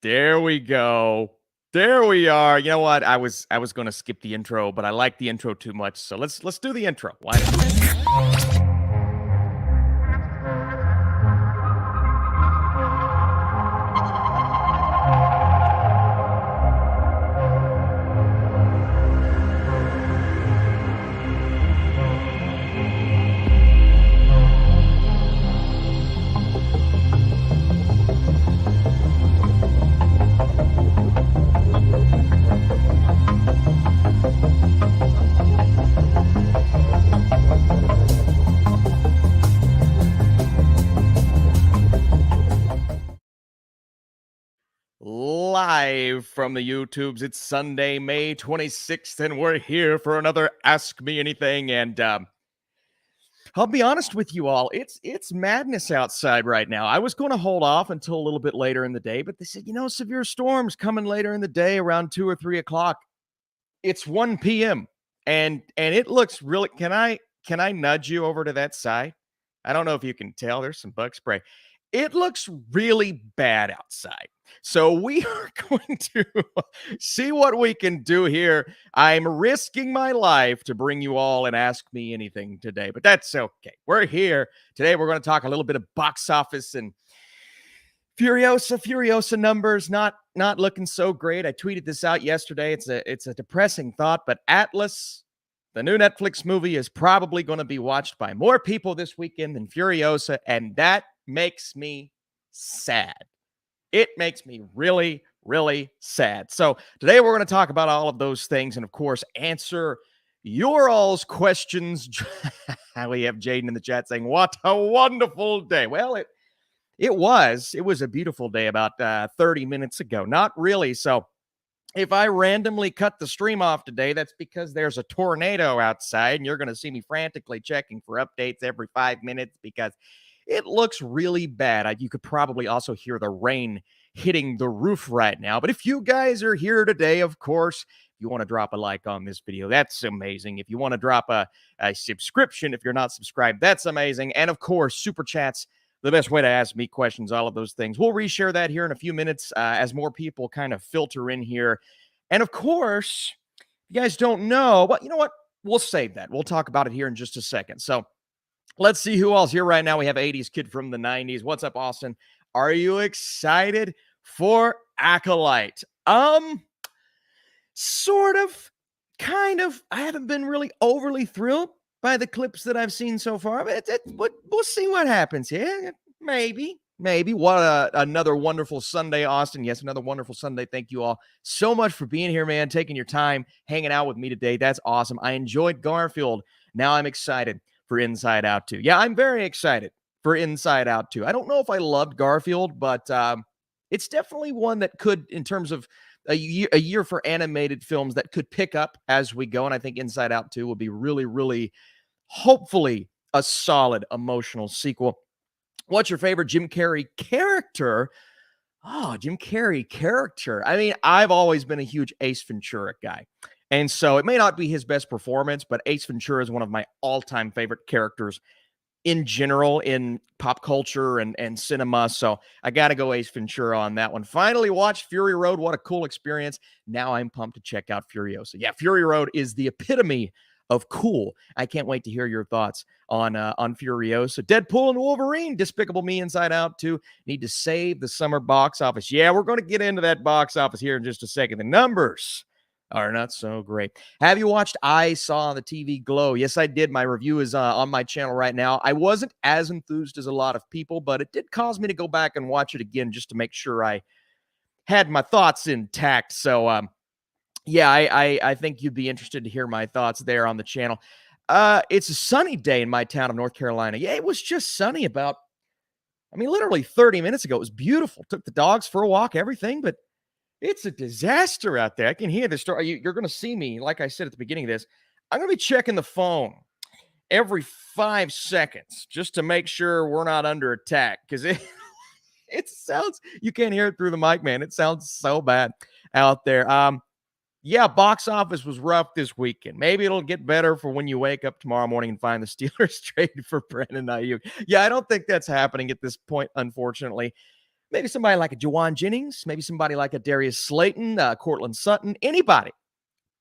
There we go. There we are. You know what? I was going to skip the intro, but I like the intro too much. So let's do the intro. Why not? Live from the YouTubes. It's Sunday, May 26th, and we're here for another Ask Me Anything. And I'll be honest with you all, it's madness outside right now. I was going to hold off until a little bit later in the day, but they said, severe storms coming later in the day around 2 or 3 o'clock. It's 1 p.m. and it looks really. Can I nudge you over to that side? I don't know if you can tell. There's some bug spray. It looks really bad outside. So we are going to see what we can do here. I'm risking my life to bring you all and ask me anything today, but that's okay. We're here. Today we're going to talk a little bit of box office and Furiosa numbers not looking so great. I tweeted this out yesterday. It's a depressing thought, but Atlas, the new Netflix movie, is probably going to be watched by more people this weekend than Furiosa, and that makes me sad. It makes me really, really sad. So today we're going to talk about all of those things and, of course, answer your all's questions. We have Jaden in the chat saying, what a wonderful day. Well, it was a beautiful day about 30 minutes ago. Not really. So if I randomly cut the stream off today, that's because there's a tornado outside, and you're going to see me frantically checking for updates every 5 minutes because it looks really bad. You could probably also hear the rain hitting the roof right now. But if you guys are here today, of course, if you want to drop a like on this video, that's amazing. If you want to drop a subscription, if you're not subscribed, that's amazing. And of course, super chats, the best way to ask me questions, all of those things. We'll reshare that here in a few minutes as more people kind of filter in here. And of course, if you guys don't know, but you know what? We'll save that. We'll talk about it here in just a second. So let's see who else here right now. We have 80s kid from the 90s. What's up, Austin? Are you excited for Acolyte? Sort of, kind of. I haven't been really overly thrilled by the clips that I've seen so far, but we'll see what happens here. Maybe. What another wonderful Sunday, Austin. Yes, another wonderful Sunday. Thank you all so much for being here, man, taking your time, hanging out with me today. That's awesome. I enjoyed Garfield. Now I'm excited for Inside Out 2. Yeah, I'm very excited for Inside Out 2. I don't know if I loved Garfield, but it's definitely one that could, in terms of a year for animated films, that could pick up as we go. And I think Inside Out 2 will be really, really, hopefully, a solid emotional sequel. What's your favorite Jim Carrey character? Oh, Jim Carrey character. I mean, I've always been a huge Ace Ventura guy. And so it may not be his best performance, but Ace Ventura is one of my all-time favorite characters in general in pop culture and cinema. So I got to go Ace Ventura on that one. Finally watched Fury Road. What a cool experience. Now I'm pumped to check out Furiosa. Yeah, Fury Road is the epitome of cool. I can't wait to hear your thoughts on Furiosa. Deadpool and Wolverine, Despicable Me, Inside Out 2 need to save the summer box office. Yeah, we're going to get into that box office here in just a second. The numbers are not so great. Have you watched I Saw the TV Glow? Yes, I did. My review is on my channel right now. I wasn't as enthused as a lot of people, but it did cause me to go back and watch it again just to make sure I had my thoughts intact. So, yeah, I think you'd be interested to hear my thoughts there on the channel. It's a sunny day in my town of North Carolina. Yeah, it was just sunny literally 30 minutes ago. It was beautiful. Took the dogs for a walk, everything, but it's a disaster out there. I can hear the story. You're going to see me, like I said at the beginning of this, I'm going to be checking the phone every 5 seconds just to make sure we're not under attack, because it sounds, you can't hear it through the mic, man. It sounds so bad out there. Yeah, box office was rough this weekend. Maybe it'll get better for when you wake up tomorrow morning and find the Steelers traded for Brandon Ayuk. Yeah, I don't think that's happening at this point, unfortunately. maybe somebody like a Jawan Jennings, maybe somebody like a Darius Slayton, Cortland Sutton, anybody.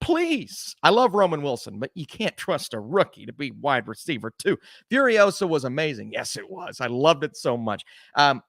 Please. I love Roman Wilson, but you can't trust a rookie to be wide receiver too. Furiosa was amazing. Yes, it was. I loved it so much. Now,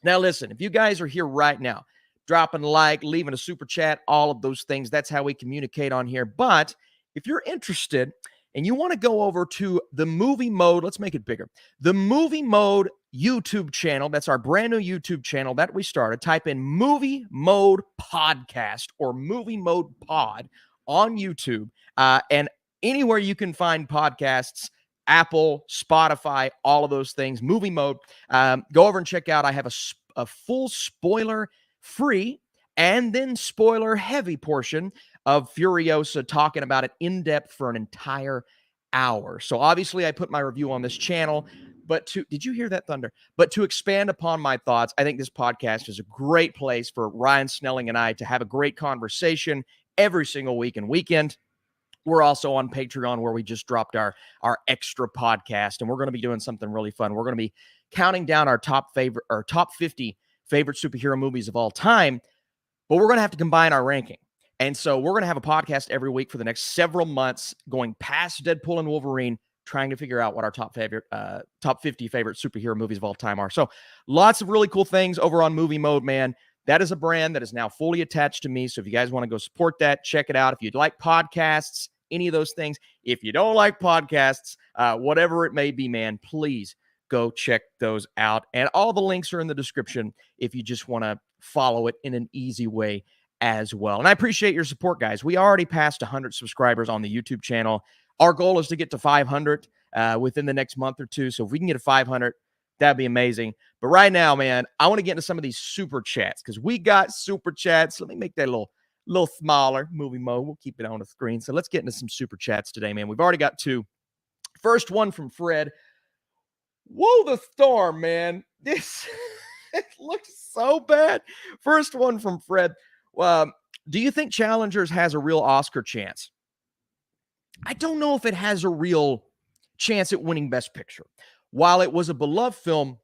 listen, if you guys are here right now, dropping a like, leaving a super chat, all of those things, that's how we communicate on here. But if you're interested and you want to go over to the Movie Mode, let's make it bigger. The Movie Mode YouTube channel, that's our brand new YouTube channel that we started. Type in Movie Mode Podcast or Movie Mode Pod on YouTube, and anywhere you can find podcasts, Apple, Spotify, all of those things, Movie Mode. Go over and check out. I have a full spoiler-free and then spoiler-heavy portion of Furiosa, talking about it in depth for an entire hour. So obviously I put my review on this channel, but did you hear that thunder? But to expand upon my thoughts, I think this podcast is a great place for Ryan Snelling and I to have a great conversation every single week and weekend. We're also on Patreon, where we just dropped our extra podcast, and we're going to be doing something really fun. We're going to be counting down our top 50 favorite superhero movies of all time, but we're going to have to combine our ranking. And so we're going to have a podcast every week for the next several months, going past Deadpool and Wolverine, trying to figure out what our top 50 favorite superhero movies of all time are. So lots of really cool things over on Movie Mode, man. That is a brand that is now fully attached to me. So if you guys want to go support that, check it out. If you'd like podcasts, any of those things, if you don't like podcasts, whatever it may be, man, please go check those out. And all the links are in the description if you just want to follow it in an easy way as well. And I appreciate your support, guys. We already passed 100 subscribers on the YouTube channel. Our goal is to get to 500 within the next month or two. So if we can get to 500, that'd be amazing. But right now, man, I want to get into some of these super chats because we got super chats. Let me make that a little smaller. Movie Mode. We'll keep it on the screen. So let's get into some super chats today, man. We've already got two. First one from Fred. Whoa, the storm, man. This it looks so bad. First one from Fred. Do you think Challengers has a real Oscar chance? I don't know if it has a real chance at winning Best Picture. While it was a beloved film,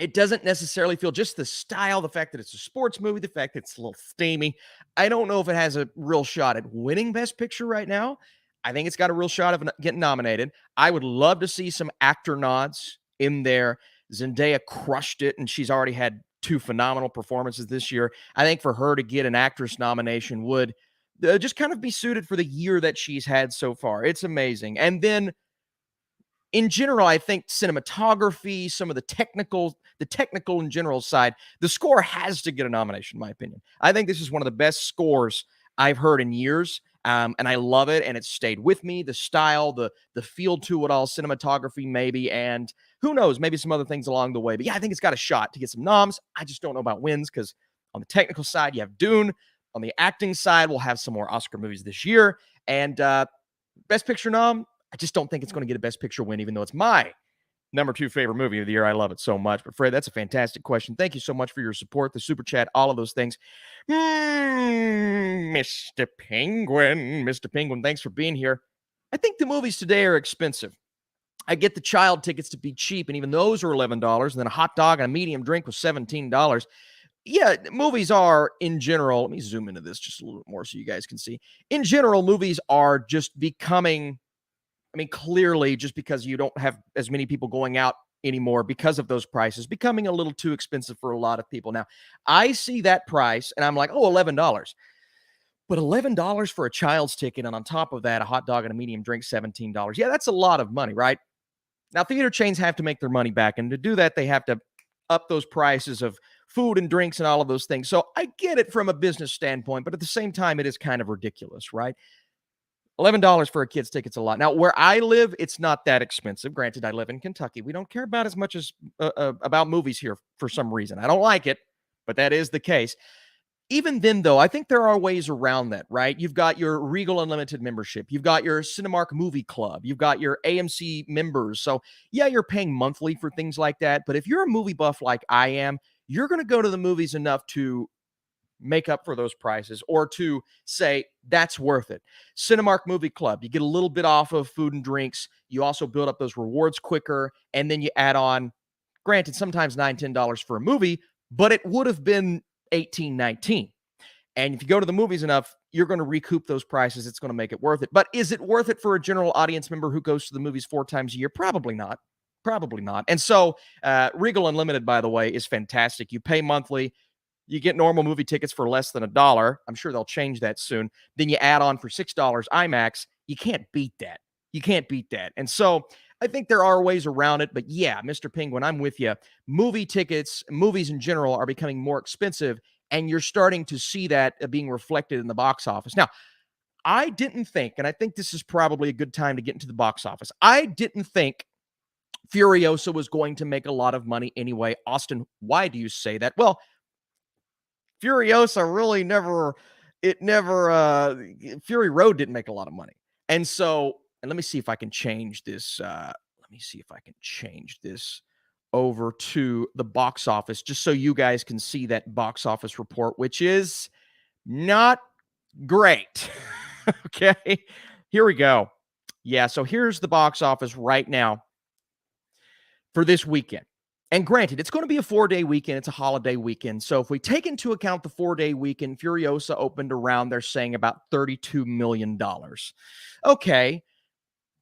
it doesn't necessarily feel, just the style, the fact that it's a sports movie, the fact that it's a little steamy. I don't know if it has a real shot at winning Best Picture right now. I think it's got a real shot of getting nominated. I would love to see some actor nods in there. Zendaya crushed it, and she's already had 2 phenomenal performances this year. I think for her to get an actress nomination would just kind of be suited for the year that she's had so far. It's amazing. And then in general, I think cinematography, some of the technical in general side, the score has to get a nomination, in my opinion. I think this is one of the best scores I've heard in years, and I love it, and it's stayed with me. The style, the feel to it all, cinematography maybe, and who knows, maybe some other things along the way. But yeah, I think it's got a shot to get some noms. I just don't know about wins because on the technical side, you have Dune. On the acting side, we'll have some more Oscar movies this year. And Best Picture nom, I just don't think it's going to get a Best Picture win, even though it's my number 2 favorite movie of the year. I love it so much. But Fred, that's a fantastic question. Thank you so much for your support, the super chat, all of those things. Mr. Penguin, thanks for being here. I think the movies today are expensive. I get the child tickets to be cheap, and even those are $11, and then a hot dog and a medium drink was $17. Yeah, movies are, in general, let me zoom into this just a little bit more so you guys can see. In general, movies are just becoming, I mean, clearly, just because you don't have as many people going out anymore because of those prices, becoming a little too expensive for a lot of people. Now, I see that price, and I'm like, oh, $11. But $11 for a child's ticket, and on top of that, a hot dog and a medium drink, $17. Yeah, that's a lot of money, right? Now, theater chains have to make their money back, and to do that, they have to up those prices of food and drinks and all of those things. So I get it from a business standpoint, but at the same time, it is kind of ridiculous, right? $11 for a kid's ticket's a lot. Now, where I live, it's not that expensive. Granted, I live in Kentucky. We don't care about as much as about movies here for some reason. I don't like it, but that is the case. Even then, though, I think there are ways around that, right? You've got your Regal Unlimited membership. You've got your Cinemark Movie Club. You've got your AMC members. So, yeah, you're paying monthly for things like that. But if you're a movie buff like I am, you're going to go to the movies enough to make up for those prices or to say that's worth it. Cinemark Movie Club, you get a little bit off of food and drinks. You also build up those rewards quicker. And then you add on, granted, sometimes $9, $10 for a movie, but it would have been 18, 19. And if you go to the movies enough, you're going to recoup those prices. It's going to make it worth it. But is it worth it for a general audience member who goes to the movies 4 times a year? Probably not. Probably not. And so Regal Unlimited, by the way, is fantastic. You pay monthly. You get normal movie tickets for less than $1. I'm sure they'll change that soon. Then you add on for $6 IMAX. You can't beat that. You can't beat that. And so I think there are ways around it. But yeah, Mr. Penguin, I'm with you. Movie tickets, movies in general are becoming more expensive. And you're starting to see that being reflected in the box office. Now, I didn't think, and I think this is probably a good time to get into the box office. I didn't think Furiosa was going to make a lot of money anyway. Austin, why do you say that? Well, Furiosa really Fury Road didn't make a lot of money. And so, and let me see if I can change this. Over to the box office, just so you guys can see that box office report, which is not great. Okay, here we go. Yeah, so here's the box office right now for this weekend. And granted, it's going to be a 4-day weekend. It's a holiday weekend. So if we take into account the 4-day weekend, Furiosa opened around, they're saying, about $32 million. Okay.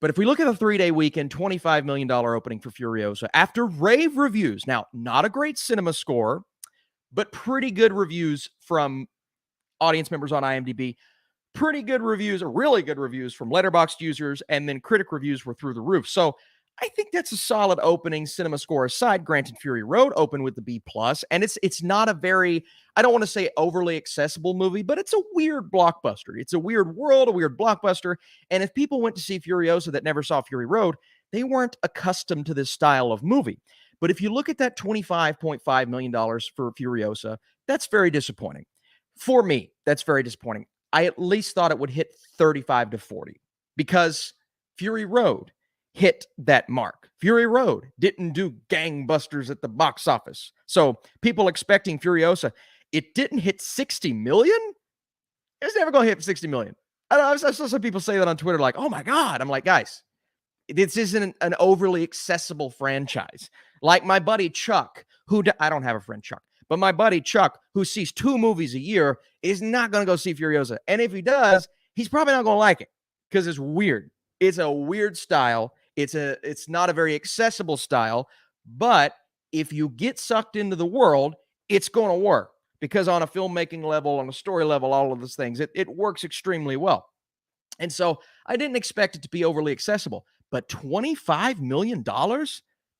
But if we look at the 3-day weekend, $25 million opening for Furiosa after rave reviews. Now, not a great cinema score, but pretty good reviews from audience members on IMDb. Pretty good reviews, or really good reviews from Letterboxd users, and then critic reviews were through the roof. So I think that's a solid opening, cinema score aside. Granted, Fury Road opened with the B+, and it's not a very, I don't want to say overly accessible movie, but it's a weird blockbuster. It's a weird world, a weird blockbuster, and if people went to see Furiosa that never saw Fury Road, they weren't accustomed to this style of movie. But if you look at that $25.5 million for Furiosa, that's very disappointing. For me, that's very disappointing. I at least thought it would hit 35 to 40 because Fury Road hit that mark. Fury Road didn't do gangbusters at the box office. So people expecting Furiosa, it didn't hit 60 million. It's never going to hit 60 million. I saw some people say that on Twitter, like, oh my God. I'm like, guys, this isn't an overly accessible franchise. Like my buddy Chuck, I don't have a friend Chuck, but my buddy Chuck, who sees 2 movies a year, is not going to go see Furiosa. And if he does, he's probably not going to like it because it's weird. It's a weird style. It's not a very accessible style, but if you get sucked into the world, it's going to work because on a filmmaking level, on a story level, all of those things, it works extremely well. And so I didn't expect it to be overly accessible, but $25 million,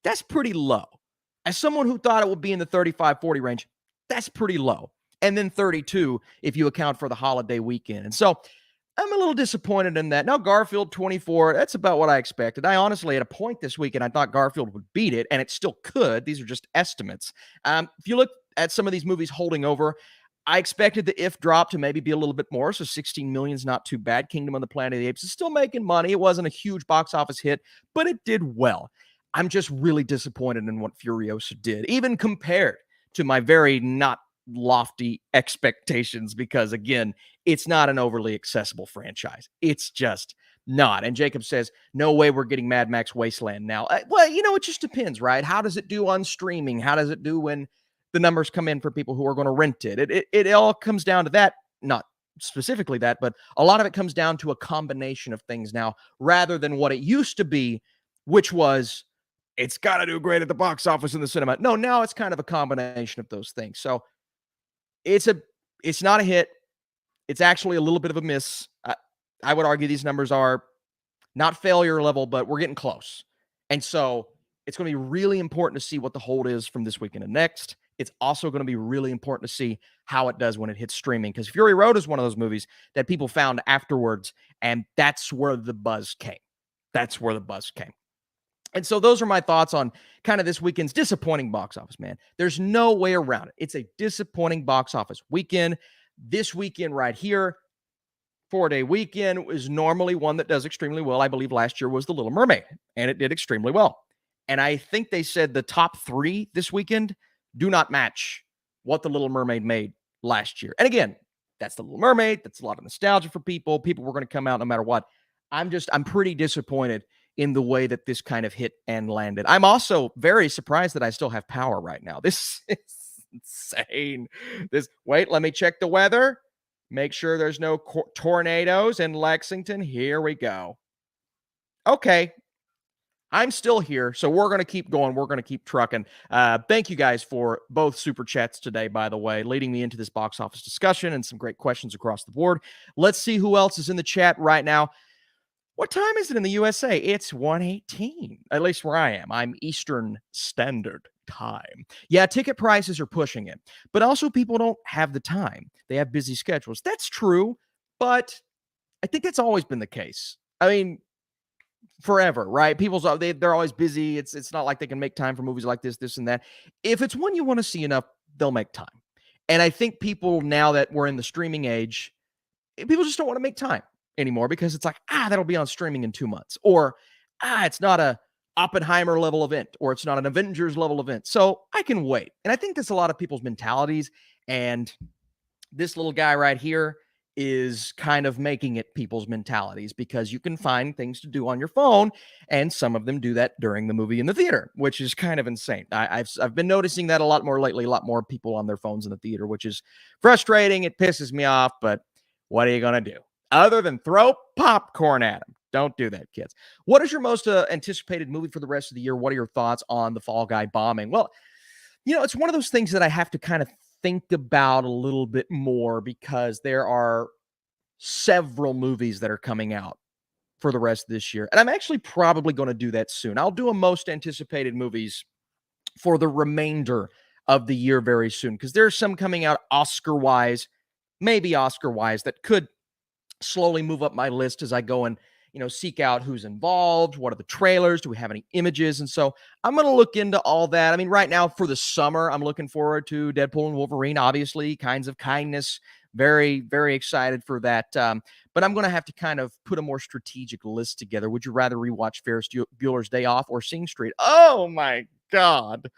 that's pretty low. As someone who thought it would be in the 35, 40 range, that's pretty low. And then 32 if you account for the holiday weekend. And so I'm a little disappointed in that. Now, Garfield 24, that's about what I expected. I honestly, at a point this weekend, I thought Garfield would beat it, and it still could. These are just estimates. If you look at some of these movies holding over, I expected the If drop to maybe be a little bit more, so 16 million is not too bad. Kingdom of the Planet of the Apes is still making money. It wasn't a huge box office hit, but it did well. I'm just really disappointed in what Furiosa did, even compared to my very not lofty expectations, because again, it's not an overly accessible franchise. It's just not. And Jacob says, no way we're getting Mad Max Wasteland now. Well, it just depends, right? How does it do on streaming? How does it do when the numbers come in for people who are going to rent it? It all comes down to that, not specifically that, but a lot of it comes down to a combination of things now, rather than what it used to be, which was it's got to do great at the box office in the cinema. No, now it's kind of a combination of those things. So it's not a hit. It's actually a little bit of a miss. I would argue these numbers are not failure level, but we're getting close. And so it's going to be really important to see what the hold is from this weekend and next. It's also going to be really important to see how it does when it hits streaming, because Fury Road is one of those movies that people found afterwards, and that's where the buzz came. That's where the buzz came. And so those are my thoughts on kind of this weekend's disappointing box office, man. There's no way around it. It's a disappointing box office weekend. This weekend right here, 4-day weekend, is normally one that does extremely well. I believe last year was The Little Mermaid, and it did extremely well. And I think they said the top 3 this weekend do not match what The Little Mermaid made last year. And again, that's The Little Mermaid. That's a lot of nostalgia for people. People were going to come out no matter what. I'm pretty disappointed in the way that this kind of hit and landed. I'm also very surprised that I still have power right now. This is insane. Wait, let me check the weather. Make sure there's no tornadoes in Lexington. Here we go. Okay, I'm still here, so we're going to keep going. We're going to keep trucking. Thank you guys for both super chats today, by the way, leading me into this box office discussion and some great questions across the board. Let's see who else is in the chat right now. What time is it in the USA? It's 1:18, at least where I am. I'm Eastern Standard Time. Yeah, ticket prices are pushing it, but also people don't have the time. They have busy schedules. That's true, but I think that's always been the case. I mean, forever, right? They're always busy. It's not like they can make time for movies like this and that. If it's one you want to see enough, they'll make time. And I think people, now that we're in the streaming age, people just don't want to make time anymore because it's like, that'll be on streaming in 2 months, or it's not a Oppenheimer level event, or it's not an Avengers level event, so I can wait. And I think that's a lot of people's mentalities, and this little guy right here is kind of making it people's mentalities, because you can find things to do on your phone, and some of them do that during the movie in the theater, which is kind of insane. I've been noticing that a lot more lately, a lot more people on their phones in the theater, which is frustrating. It pisses me off, but what are you going to do other than throw popcorn at them? Don't do that, kids. What is your most anticipated movie for the rest of the year? What are your thoughts on the Fall Guy bombing? Well, it's one of those things that I have to kind of think about a little bit more, because there are several movies that are coming out for the rest of this year. And I'm actually probably going to do that soon. I'll do a most anticipated movies for the remainder of the year very soon, because there's some coming out Oscar-wise, maybe Oscar-wise, that could slowly move up my list as I go and seek out who's involved, what are the trailers, do we have any images? And so I'm going to look into all that. I mean, right now for the summer, I'm looking forward to Deadpool and Wolverine, obviously, Kinds of Kindness. Very, very excited for that. But I'm going to have to kind of put a more strategic list together. Would you rather rewatch Ferris Bueller's Day Off or Sing Street? Oh my God.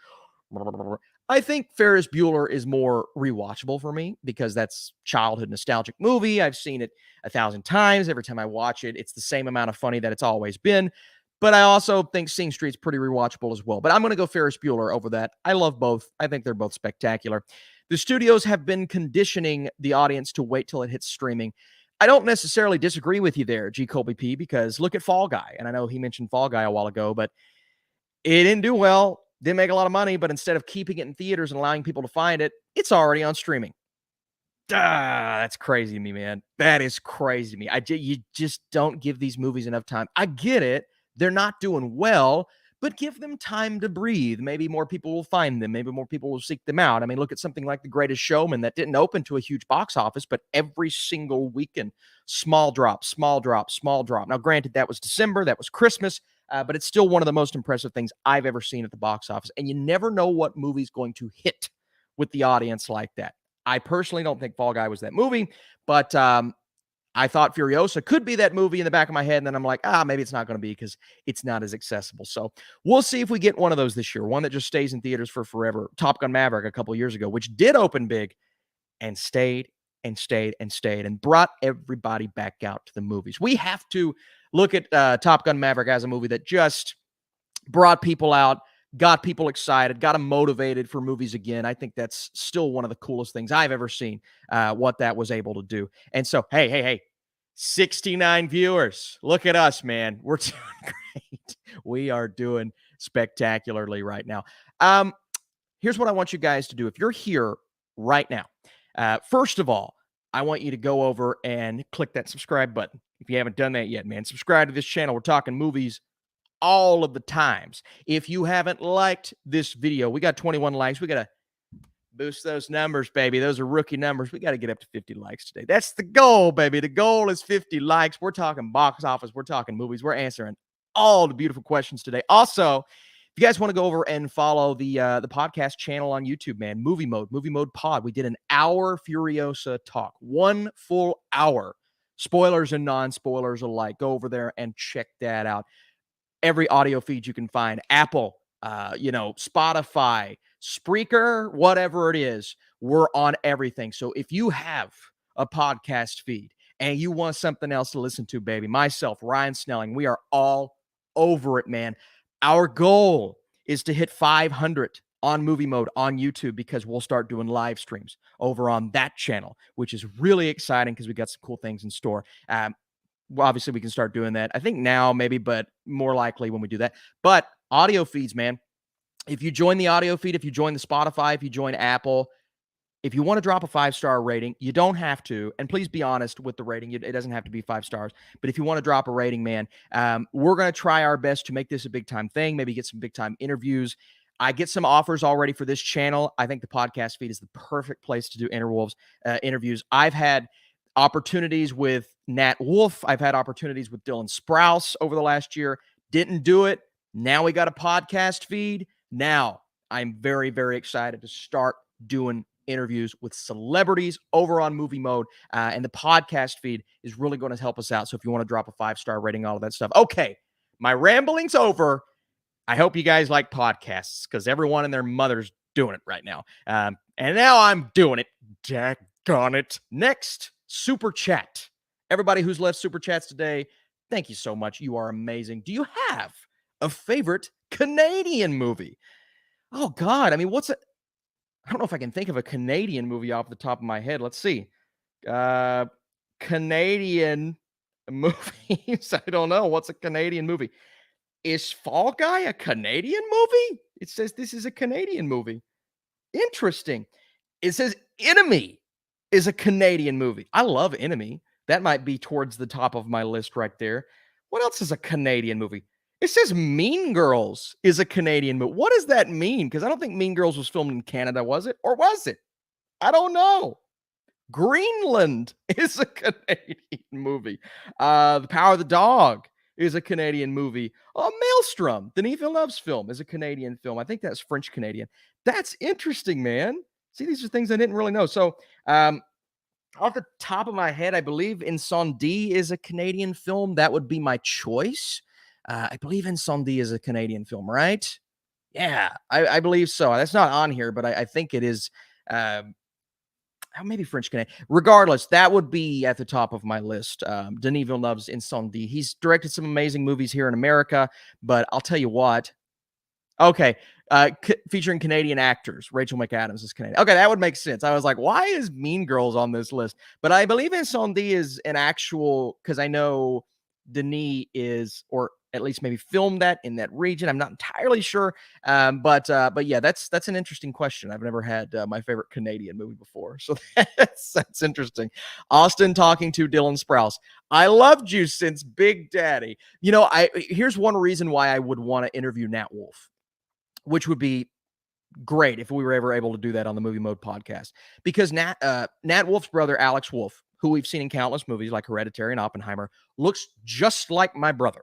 I think Ferris Bueller is more rewatchable for me, because that's childhood nostalgic movie. I've seen it 1,000 times. Every time I watch it, it's the same amount of funny that it's always been. But I also think Sing Street's pretty rewatchable as well. But I'm going to go Ferris Bueller over that. I love both. I think they're both spectacular. The studios have been conditioning the audience to wait till it hits streaming. I don't necessarily disagree with you there, G. Colby P., because look at Fall Guy. And I know he mentioned Fall Guy a while ago, but it didn't do well. Didn't make a lot of money, but instead of keeping it in theaters and allowing people to find it, it's already on streaming. That's crazy to me, man. That is crazy to me. You just don't give these movies enough time. I get it. They're not doing well, but give them time to breathe. Maybe more people will find them. Maybe more people will seek them out. I mean, look at something like The Greatest Showman that didn't open to a huge box office, but every single weekend, small drop, small drop, small drop. Now, granted, that was December. That was Christmas. But it's still one of the most impressive things I've ever seen at the box office. And you never know what movie's going to hit with the audience like that. I personally don't think Fall Guy was that movie, but I thought Furiosa could be that movie in the back of my head. And then I'm like, maybe it's not going to be, because it's not as accessible. So we'll see if we get one of those this year, one that just stays in theaters for forever. Top Gun Maverick a couple years ago, which did open big and stayed and stayed and stayed and brought everybody back out to the movies. We have to look at Top Gun Maverick as a movie that just brought people out, got people excited, got them motivated for movies again. I think that's still one of the coolest things I've ever seen, what that was able to do. And so, hey, 69 viewers. Look at us, man. We're doing great. We are doing spectacularly right now. Here's what I want you guys to do. If you're here right now, first of all, I want you to go over and click that subscribe button. If you haven't done that yet, man, subscribe to this channel. We're talking movies all of the times. If you haven't liked this video, we got 21 likes. We got to boost those numbers, baby. Those are rookie numbers. We got to get up to 50 likes today. That's the goal, baby. The goal is 50 likes. We're talking box office. We're talking movies. We're answering all the beautiful questions today. Also, if you guys want to go over and follow the podcast channel on YouTube, man, Movie Mode Pod. We did an hour Furiosa talk, 1 full hour, spoilers and non-spoilers alike. Go over there and check that out. Every audio feed you can find, Apple, Spotify, Spreaker, whatever it is, we're on everything. So if you have a podcast feed and you want something else to listen to, baby, myself, Ryan Snelling, we are all over it, man. Our goal is to hit 500 on Movie Mode on YouTube because we'll start doing live streams over on that channel, which is really exciting because we got some cool things in store. Well, obviously, we can start doing that. I think now, maybe, but more likely when we do that. But audio feeds, man. If you join the audio feed, if you join the Spotify, if you join Apple, if you want to drop a 5-star rating, you don't have to. And please be honest with the rating. It doesn't have to be 5 stars. But if you want to drop a rating, man, we're going to try our best to make this a big time thing, maybe get some big time interviews. I get some offers already for this channel. I think the podcast feed is the perfect place to do Interwolves interviews. I've had opportunities with Nat Wolf. I've had opportunities with Dylan Sprouse over the last year. Didn't do it. Now we got a podcast feed. Now I'm very, very excited to start doing interviews with celebrities over on Movie Mode. And the podcast feed is really going to help us out. So if you want to drop a 5-star rating, all of that stuff. Okay, my rambling's over. I hope you guys like podcasts because everyone and their mother's doing it right now. And now I'm doing it. Daggone it. Next, Super Chat. Everybody who's left Super Chats today, thank you so much. You are amazing. Do you have a favorite Canadian movie? Oh, God. I mean, I don't know if I can think of a Canadian movie off the top of my head. Let's see. Canadian movies. I don't know. What's a Canadian movie? Is Fall Guy a Canadian movie? It says this is a Canadian movie. Interesting. It says Enemy is a Canadian movie. I love Enemy. That might be towards the top of my list right there. What else is a Canadian movie? It says Mean Girls is a Canadian movie. What does that mean? Because I don't think Mean Girls was filmed in Canada, was it? Or was it? I don't know. Greenland is a Canadian movie. The Power of the Dog is a Canadian movie. Maelstrom, Denis Villeneuve's film, is a Canadian film. I think that's French-Canadian. That's interesting, man. See, these are things I didn't really know. So, off the top of my head, I believe Incendie is a Canadian film. That would be my choice. I believe Incendie is a Canadian film, right? Yeah, I believe so. That's not on here, but I think it is. Maybe French Canadian. Regardless, that would be at the top of my list. Denis Villeneuve's Incendie. He's directed some amazing movies here in America, but I'll tell you what. Okay, featuring Canadian actors. Rachel McAdams is Canadian. Okay, that would make sense. I was like, why is Mean Girls on this list? But I believe Incendie is an actual, because I know Denis is, or at least maybe filmed that in that region. I'm not entirely sure. But yeah, that's an interesting question. I've never had my favorite Canadian movie before. So that's interesting. Austin talking to Dylan Sprouse. I loved you since Big Daddy. You know, here's one reason why I would want to interview Nat Wolf, which would be great if we were ever able to do that on the Movie Mode podcast. Because Nat Wolf's brother, Alex Wolf, who we've seen in countless movies like Hereditary and Oppenheimer, looks just like my brother.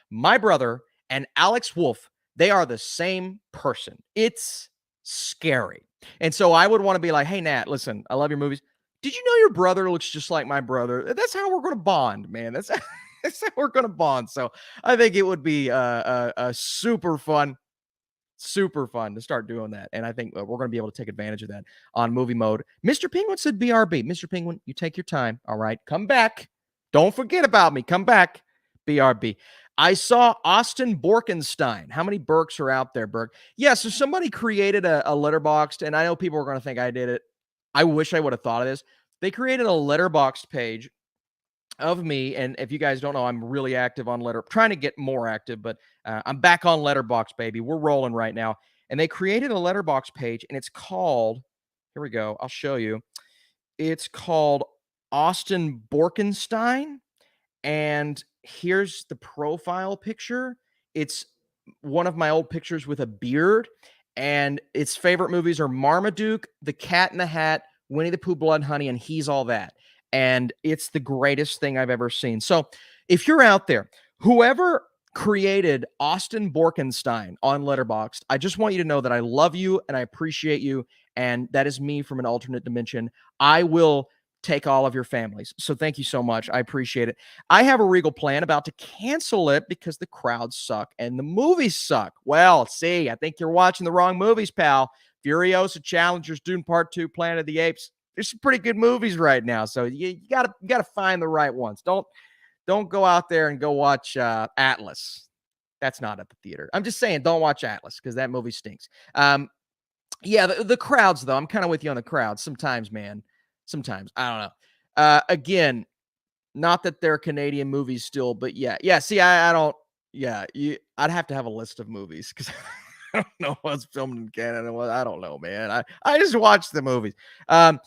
My brother and Alex Wolf, they are the same person. It's scary. And so I would want to be like, hey, Nat, listen, I love your movies. Did you know your brother looks just like my brother? That's how we're going to bond, man. That's how we're going to bond. So I think it would be a super fun to start doing that. And I think we're going to be able to take advantage of that on Movie Mode. Mr. Penguin said BRB. Mr. Penguin, you take your time. All right. Come back. Don't forget about me. Come back. BRB. I saw Austin Borkenstein. How many Burks are out there, Burke? Yeah, so somebody created a Letterboxd, and I know people are going to think I did it. I wish I would have thought of this. They created a Letterboxd page of me, and if you guys don't know, I'm really active on trying to get more active, but I'm back on Letterboxd, baby. We're rolling right now. And they created a Letterboxd page, and it's called, here we go, I'll show you. It's called Austin Borkenstein, and here's the profile picture. It's one of my old pictures with a beard, and its favorite movies are Marmaduke, The Cat in the Hat, Winnie the Pooh, Blood Honey, and He's All That. And it's the greatest thing I've ever seen. So if you're out there, whoever created Austin Borkenstein on Letterboxd, I just want you to know that I love you and I appreciate you. And that is me from an alternate dimension. I will take all of your families. So thank you so much. I appreciate it. I have a Regal plan about to cancel it because the crowds suck and the movies suck. Well, see, I think you're watching the wrong movies, pal. Furiosa, Challengers, Dune Part 2, Planet of the Apes. There's some pretty good movies right now. So you gotta find the right ones. Don't go out there and go watch Atlas. That's not at the theater. I'm just saying, don't watch Atlas because that movie stinks. Yeah, the crowds though. I'm kind of with you on the crowds. Sometimes, man. Sometimes I don't know. Again, not that they're Canadian movies still, but yeah. See, I don't. Yeah, I'd have to have a list of movies because I don't know what's filmed in Canada. I don't know, man. I just watch the movies. Um,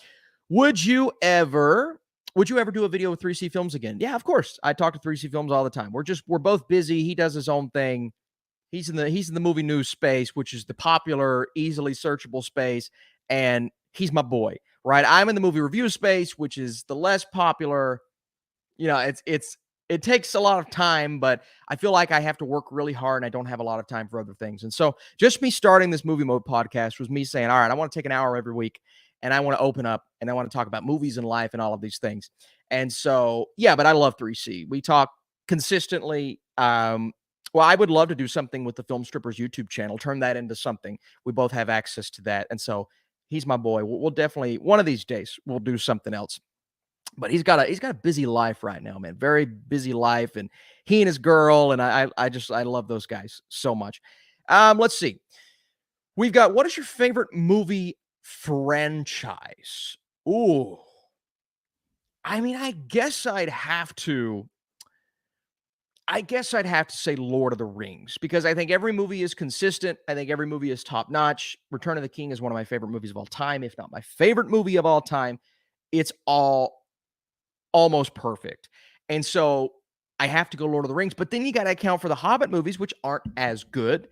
would you ever? Would you ever do a video with 3C Films again? Yeah, of course. I talk to 3C Films all the time. We're both busy. He does his own thing. He's in the movie news space, which is the popular, easily searchable space, and he's my boy, right? I'm in the movie review space, which is the less popular. It takes a lot of time, but I feel like I have to work really hard and I don't have a lot of time for other things. And so just me starting this movie mode podcast was me saying, all right, I want to take an hour every week and I want to open up and I want to talk about movies and life and all of these things. And so, yeah, but I love 3C. We talk consistently. Well, I would love to do something with the Film Strippers YouTube channel, turn that into something. We both have access to that. And so he's my boy. We'll definitely, one of these days, we'll do something else, but he's got a busy life right now, man. Very busy life, and he and his girl, and I love those guys so much. Let's see. We've got, what is your favorite movie franchise? Ooh, I mean, I guess I'd have to say Lord of the Rings because I think every movie is consistent. I think every movie is top notch. Return of the King is one of my favorite movies of all time, if not my favorite movie of all time. It's all almost perfect. And so I have to go Lord of the Rings, but then you got to account for the Hobbit movies, which aren't as good.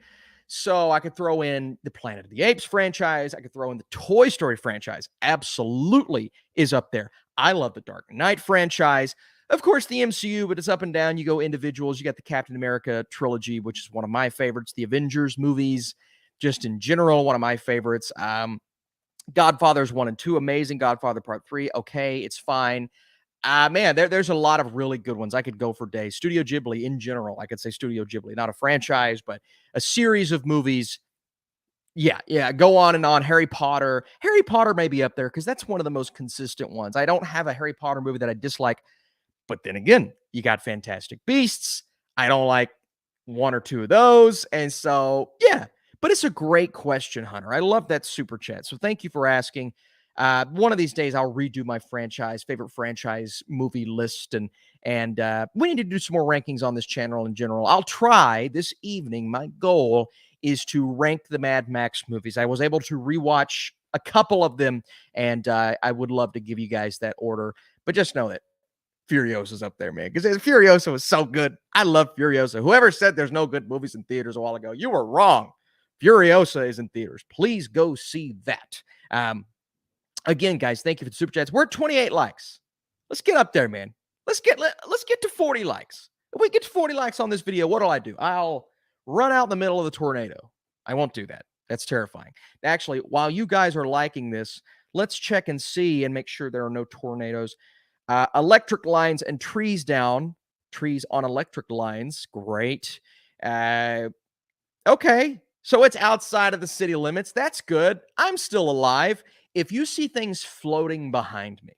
So I could throw in the Planet of the Apes franchise. I could throw in the Toy Story franchise. Absolutely is up there. I love the Dark Knight franchise. Of course, the MCU, but it's up and down. You go individuals. You got the Captain America trilogy, which is one of my favorites. The Avengers movies, just in general, one of my favorites. Godfather's 1 and 2, amazing. Godfather Part 3, okay, it's fine. Man, there's a lot of really good ones. I could go for days. Studio Ghibli in general, I could say Studio Ghibli, not a franchise, but a series of movies. Yeah, go on and on. Harry Potter. Harry Potter may be up there because that's one of the most consistent ones. I don't have a Harry Potter movie that I dislike, but then again, you got Fantastic Beasts. I don't like one or two of those. And so, yeah, but it's a great question, Hunter. I love that super chat. So thank you for asking. One of these days, I'll redo my favorite franchise movie list, and we need to do some more rankings on this channel in general. I'll try this evening. My goal is to rank the Mad Max movies. I was able to rewatch a couple of them, and I would love to give you guys that order. But just know that Furiosa's up there, man, because Furiosa was so good. I love Furiosa. Whoever said there's no good movies in theaters a while ago, you were wrong. Furiosa is in theaters. Please go see that. Again, guys, thank you for the super chats. We're at 28 likes. Let's get up there, man. Let's get to 40 likes. If we get to 40 likes on this video, what do? I'll run out in the middle of the tornado. I won't do that. That's terrifying. Actually, while you guys are liking this, let's check and see and make sure there are no tornadoes. Electric lines and trees down. Trees on electric lines. Great. Okay. So it's outside of the city limits. That's good. I'm still alive. If you see things floating behind me,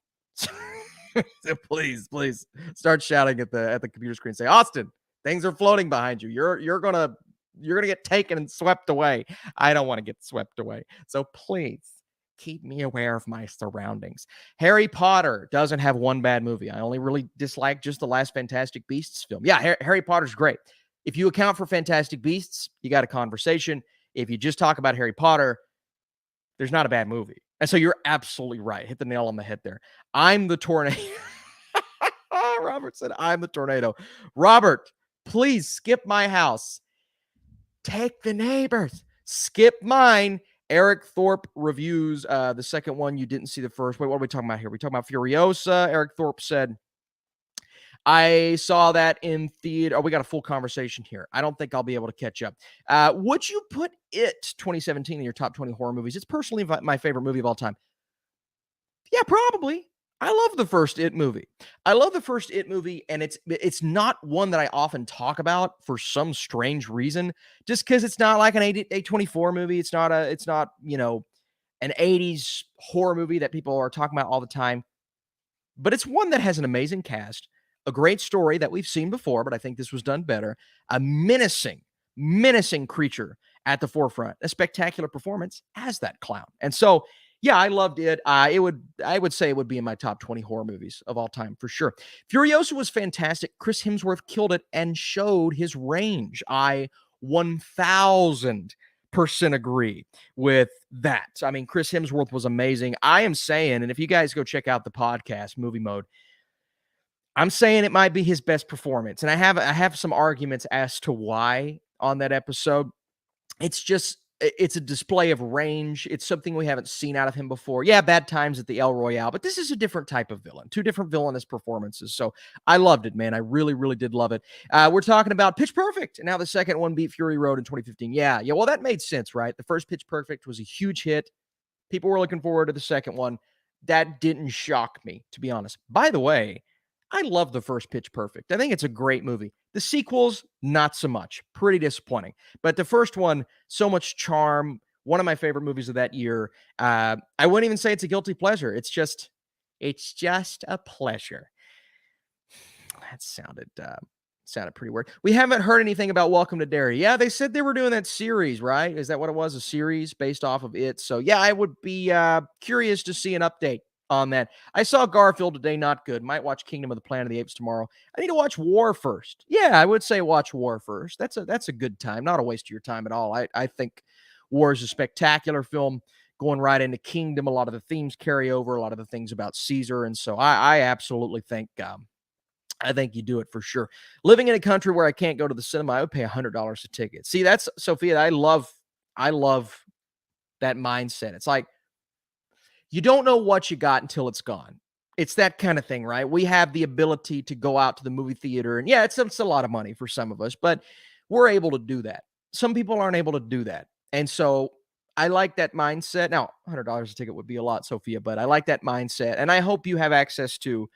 please start shouting at the computer screen. Say, Austin, things are floating behind you. You're gonna get taken and swept away. I don't want to get swept away. So please keep me aware of my surroundings. Harry Potter doesn't have one bad movie. I only really dislike just the last Fantastic Beasts film. Yeah, Harry Potter's great. If you account for Fantastic Beasts, you got a conversation. If you just talk about Harry Potter, there's not a bad movie. And so you're absolutely right. Hit the nail on the head there. I'm the tornado. Robert said, I'm the tornado. Robert, please skip my house. Take the neighbors. Skip mine. Eric Thorpe reviews the second one. You didn't see the first. Wait, what are we talking about here? We talking about Furiosa. Eric Thorpe said, I saw that in theater. Oh, we got a full conversation here. I don't think I'll be able to catch up. Would you put It 2017 in your top 20 horror movies? It's personally my favorite movie of all time. Yeah, probably. I love the first It movie. And it's not one that I often talk about for some strange reason, just because it's not like an A24 movie. It's not an 80s horror movie that people are talking about all the time. But it's one that has an amazing cast, a great story that we've seen before, but I think this was done better. A menacing creature at the forefront, a spectacular performance as that clown. And so, yeah, I loved it. I would say it would be in my top 20 horror movies of all time for sure. Furiosa was fantastic. Chris Hemsworth killed it and showed his range. I 1000% agree with that. I mean, Chris Hemsworth was amazing. I am saying, and if you guys go check out the podcast, Movie Mode, I'm saying it might be his best performance. And I have some arguments as to why on that episode. It's a display of range. It's something we haven't seen out of him before. Yeah, Bad Times at the El Royale, but this is a different type of villain, two different villainous performances. So I loved it, man. I really, really did love it. We're talking about Pitch Perfect, and now the second one beat Fury Road in 2015. Yeah. Well, that made sense, right? The first Pitch Perfect was a huge hit. People were looking forward to the second one. That didn't shock me, to be honest. By the way, I love the first Pitch Perfect. I think it's a great movie. The sequels, not so much. Pretty disappointing. But the first one, so much charm. One of my favorite movies of that year. I wouldn't even say it's a guilty pleasure. It's just a pleasure. That sounded pretty weird. We haven't heard anything about Welcome to Derry. Yeah, they said they were doing that series, right? Is that what it was? A series based off of it. So yeah, I would be curious to see an update on that. I saw Garfield today, not good. Might watch Kingdom of the Planet of the Apes tomorrow. I need to watch War first. Yeah, I would say watch War first. That's a good time, not a waste of your time at all. I think War is a spectacular film. Going right into Kingdom, a lot of the themes carry over, a lot of the things about Caesar, and so I absolutely think I think you do it for sure. Living in a country where I can't go to the cinema, I would pay $100 a ticket. See, that's Sophia. I love that mindset. It's like you don't know what you got until it's gone. It's that kind of thing, right? We have the ability to go out to the movie theater, and yeah, it's a lot of money for some of us, but we're able to do that. Some people aren't able to do that, and so I like that mindset. Now, $100 a ticket would be a lot, Sophia, but I like that mindset, and I hope you have access to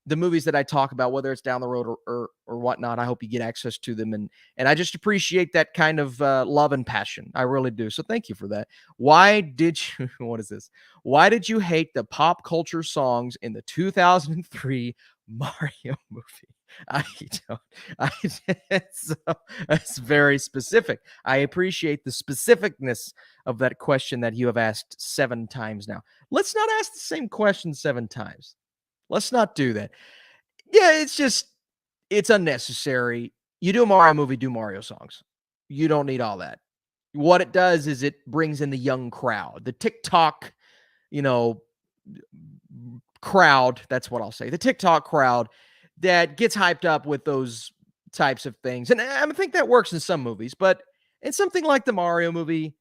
the movies that I talk about, whether it's down the road or whatnot. I hope you get access to them. And I just appreciate that kind of love and passion. I really do. So thank you for that. Why did you, what is this? Why did you hate the pop culture songs in the 2003 Mario movie? I don't, it's very specific. I appreciate the specificness of that question that you have asked 7 times now. Let's not ask the same question 7 times. Let's not do that. Yeah, it's unnecessary. You do a Mario movie, do Mario songs. You don't need all that. What it does is it brings in the young crowd, the TikTok, crowd. That's what I'll say. The TikTok crowd that gets hyped up with those types of things. And I think that works in some movies, but in something like the Mario movie,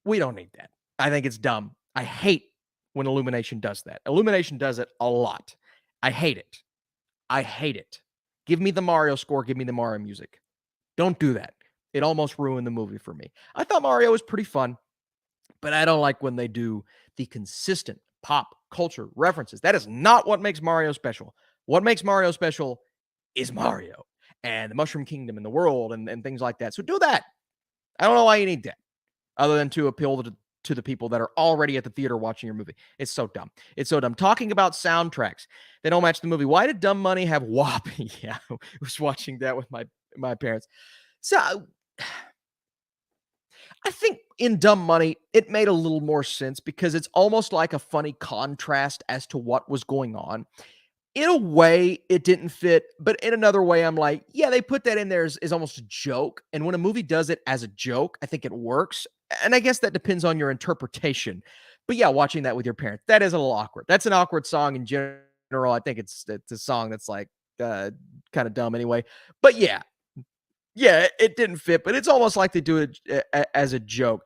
we don't need that. I think it's dumb. I hate when Illumination does that. Illumination does it a lot. I hate it. I hate it. Give me the Mario score. Give me the Mario music. Don't do that. It almost ruined the movie for me. I thought Mario was pretty fun, but I don't like when they do the consistent pop culture references. That is not what makes Mario special. What makes Mario special is Mario and the Mushroom Kingdom and the world and things like that. So do that. I don't know why you need that other than to appeal to the people that are already at the theater watching your movie. It's so dumb. It's so dumb. Talking about soundtracks, they don't match the movie. Why did Dumb Money have WAP? Yeah, I was watching that with my parents. So I think in Dumb Money, it made a little more sense because it's almost like a funny contrast as to what was going on. In a way, it didn't fit, but in another way, I'm like, yeah, they put that in there as almost a joke. And when a movie does it as a joke, I think it works. And I guess that depends on your interpretation. But yeah, watching that with your parents, that is a little awkward. That's an awkward song in general. I think it's a song that's like kind of dumb anyway. But yeah, it didn't fit, but it's almost like they do it as a joke.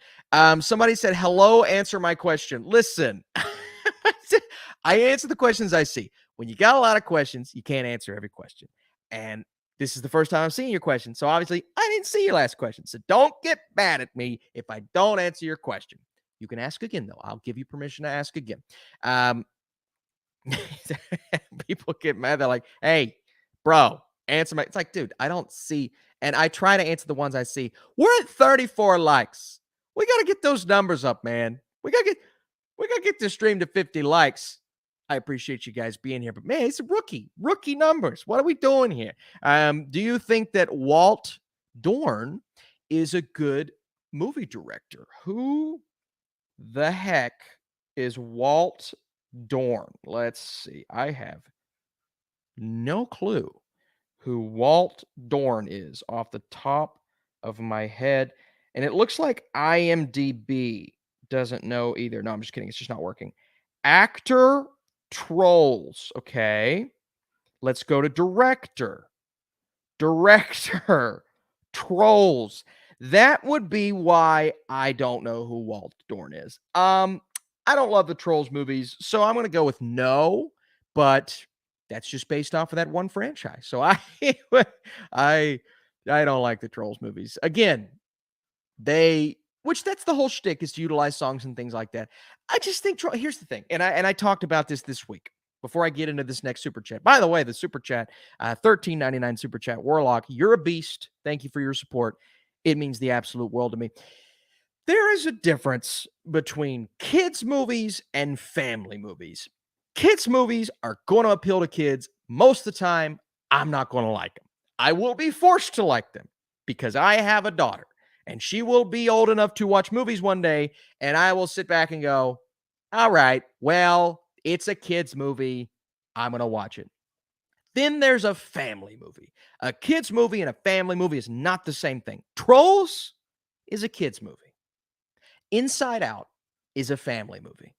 Somebody said, hello, answer my question. Listen, I answer the questions I see. When you got a lot of questions, you can't answer every question. And this is the first time I'm seeing your question. So obviously, I didn't see your last question. So don't get mad at me if I don't answer your question. You can ask again, though. I'll give you permission to ask again. People get mad. They're like, hey, bro, answer my. It's like, dude, I don't see. And I try to answer the ones I see. We're at 34 likes. We got to get those numbers up, man. We got to get this stream to 50 likes. I appreciate you guys being here, but man, it's rookie numbers. What are we doing here? Do you think that Walt Dorn is a good movie director. Who the heck is Walt Dorn? Let's see. I have no clue who Walt Dorn is off the top of my head. And it looks like IMDb doesn't know either. No, I'm just kidding. It's just not working. Actor Trolls. Okay. Let's go to director. Director Trolls. That would be why I don't know who Walt Dorn is. I don't love the Trolls movies, so I'm going to go with no, but that's just based off of that one franchise. So I I don't like the Trolls movies. Again, which that's the whole shtick, is to utilize songs and things like that. I just think here's the thing, and I talked about this week before I get into this next super chat. By the way, the super chat, $13.99 super chat, Warlock, you're a beast. Thank you for your support. It means the absolute world to me. There is a difference between kids' movies and family movies. Kids' movies are going to appeal to kids. Most of the time, I'm not going to like them. I will be forced to like them because I have a daughter and she will be old enough to watch movies one day, and I will sit back and go, all right, well, it's a kid's movie. I'm going to watch it. Then there's a family movie. A kid's movie and a family movie is not the same thing. Trolls is a kid's movie. Inside Out is a family movie.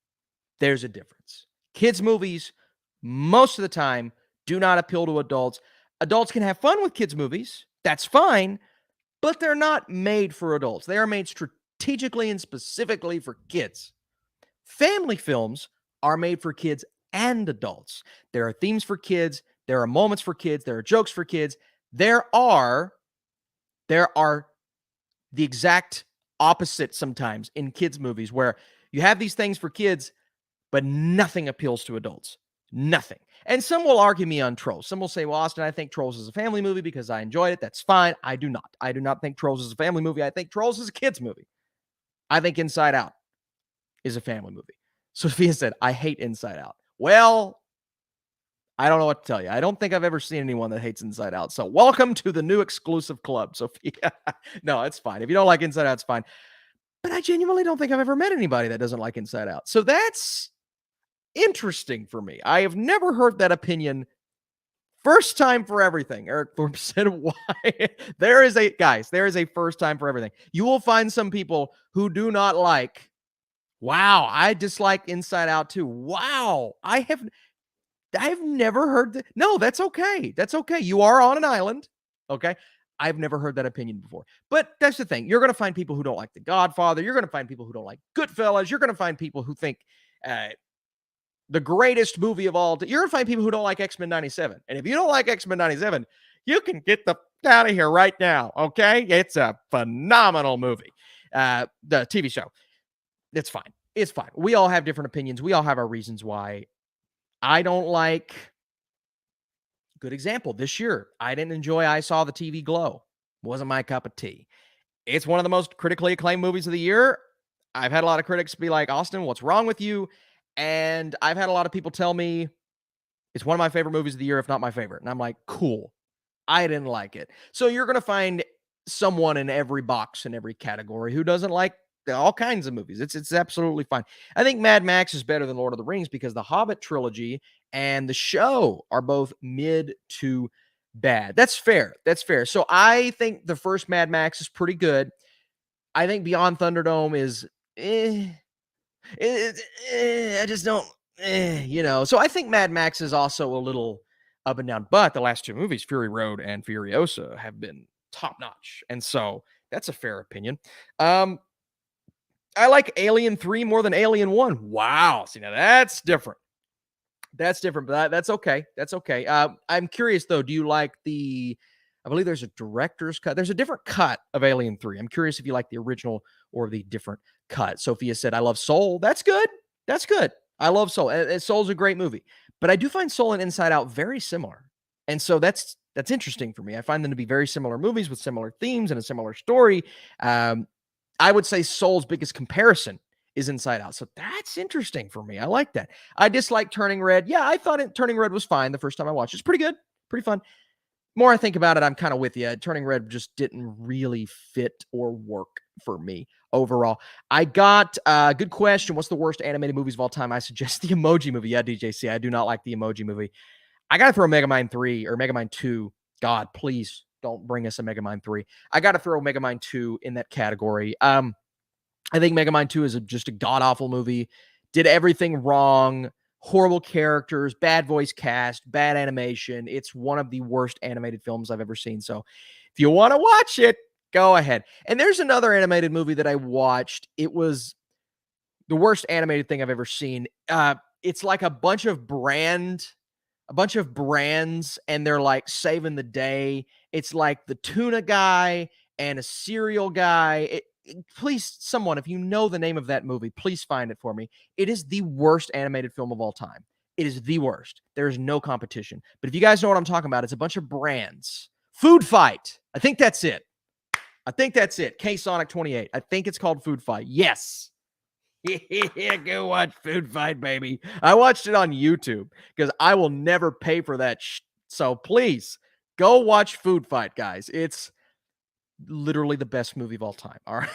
There's a difference. Kids' movies, most of the time, do not appeal to adults. Adults can have fun with kids' movies. That's fine, but they're not made for adults. They are made strategically and specifically for kids. Family films are made for kids and adults. There are themes for kids. There are moments for kids. There are jokes for kids. There are the exact opposite sometimes in kids' movies, where you have these things for kids, but nothing appeals to adults. Nothing. And some will argue me on Trolls. Some will say, well, Austin, I think Trolls is a family movie because I enjoyed it. That's fine. I do not. I do not think Trolls is a family movie. I think Trolls is a kids' movie. I think Inside Out is a family movie. Sophia said, I hate Inside Out. Well, I don't know what to tell you. I don't think I've ever seen anyone that hates Inside Out. So welcome to the new exclusive club, Sophia. No, it's fine. If you don't like Inside Out, it's fine. But I genuinely don't think I've ever met anybody that doesn't like Inside Out. So that's interesting for me. I have never heard that opinion. First time for everything. Eric Thorpe said, why? There is a first time for everything. You will find some people who do not like, wow, I dislike Inside Out too. Wow, I've never heard that. No, that's okay. That's okay. You are on an island. Okay. I've never heard that opinion before. But that's the thing. You're going to find people who don't like The Godfather. You're going to find people who don't like Goodfellas. You're going to find people who think the greatest movie of all. You're going to find people who don't like X-Men 97. And if you don't like X-Men 97, you can get the out of here right now. Okay. It's a phenomenal movie. The TV show. It's fine. It's fine. We all have different opinions. We all have our reasons why. I don't like, good example, this year, I didn't enjoy I Saw the TV Glow. Wasn't my cup of tea. It's one of the most critically acclaimed movies of the year. I've had a lot of critics be like, Austin, what's wrong with you? And I've had a lot of people tell me it's one of my favorite movies of the year, if not my favorite. And I'm like, cool. I didn't like it. So you're going to find someone in every box, in every category, who doesn't like all kinds of movies. It's absolutely fine. I think Mad Max is better than Lord of the Rings because the Hobbit trilogy and the show are both mid to bad. That's fair. That's fair. So I think the first Mad Max is pretty good. I think Beyond Thunderdome is I just don't So I think Mad Max is also a little up and down, but the last two movies, Fury Road and Furiosa, have been top notch. And so that's a fair opinion. I like Alien 3 more than Alien 1. Wow. See, now that's different. That's different, but that's okay. That's okay. I'm curious, though. Do you like I believe there's a director's cut. There's a different cut of Alien 3. I'm curious if you like the original or the different cut. Sophia said, I love Soul. That's good. That's good. I love Soul. Soul's a great movie. But I do find Soul and Inside Out very similar. And so that's interesting for me. I find them to be very similar movies with similar themes and a similar story. I would say Soul's biggest comparison is Inside Out. So that's interesting for me. I like that. I dislike Turning Red. Yeah, I thought Turning Red was fine the first time I watched it. It's pretty good. Pretty fun. More I think about it, I'm kind of with you. Turning Red just didn't really fit or work for me overall. I got good question. What's the worst animated movies of all time? I suggest the Emoji Movie. Yeah, DJC. I do not like the Emoji Movie. I got to throw Megamind 3 or Megamind 2. God, please don't bring us a Megamind 3. I got to throw Megamind 2 in that category. I think Megamind 2 is just a god-awful movie. Did everything wrong. Horrible characters, bad voice cast, bad animation. It's one of the worst animated films I've ever seen. So if you want to watch it, go ahead. And there's another animated movie that I watched. It was the worst animated thing I've ever seen. It's like a bunch of brands, and they're like saving the day. It's like the tuna guy and a cereal guy. Please, someone, if you know the name of that movie, please find it for me. It is the worst animated film of all time. It is the worst. There is no competition. But if you guys know what I'm talking about, it's a bunch of brands. Food Fight. I think that's it. K-Sonic 28. I think it's called Food Fight. Yes. Yeah, go watch Food Fight, baby. I watched it on YouTube because I will never pay for that. So please go watch Food Fight, guys. It's literally the best movie of all time. All right.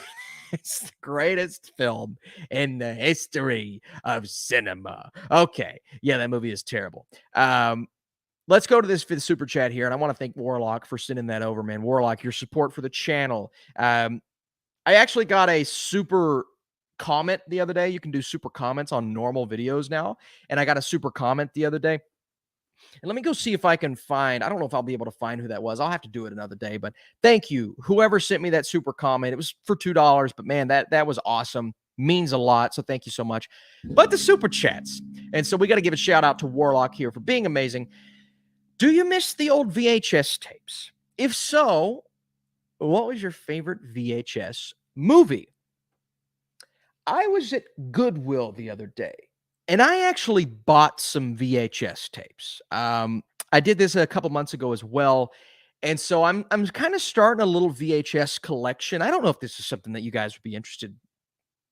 It's the greatest film in the history of cinema. Okay. Yeah, that movie is terrible. Let's go to this for the super chat here. And I want to thank Warlock for sending that over, man. Warlock, your support for the channel. I actually got a super comment the other day. You can do super comments on normal videos now. And I got a super comment the other day. And let me go see if I can find, I don't know if I'll be able to find who that was. I'll have to do it another day, but thank you. Whoever sent me that super comment, it was for $2, but man, that was awesome. Means a lot. So thank you so much. But the super chats. And so we got to give a shout out to Warlock here for being amazing. Do you miss the old VHS tapes? If so, what was your favorite VHS movie? I was at Goodwill the other day, and I actually bought some VHS tapes. I did this a couple months ago as well, and so I'm kind of starting a little VHS collection. I don't know if this is something that you guys would be interested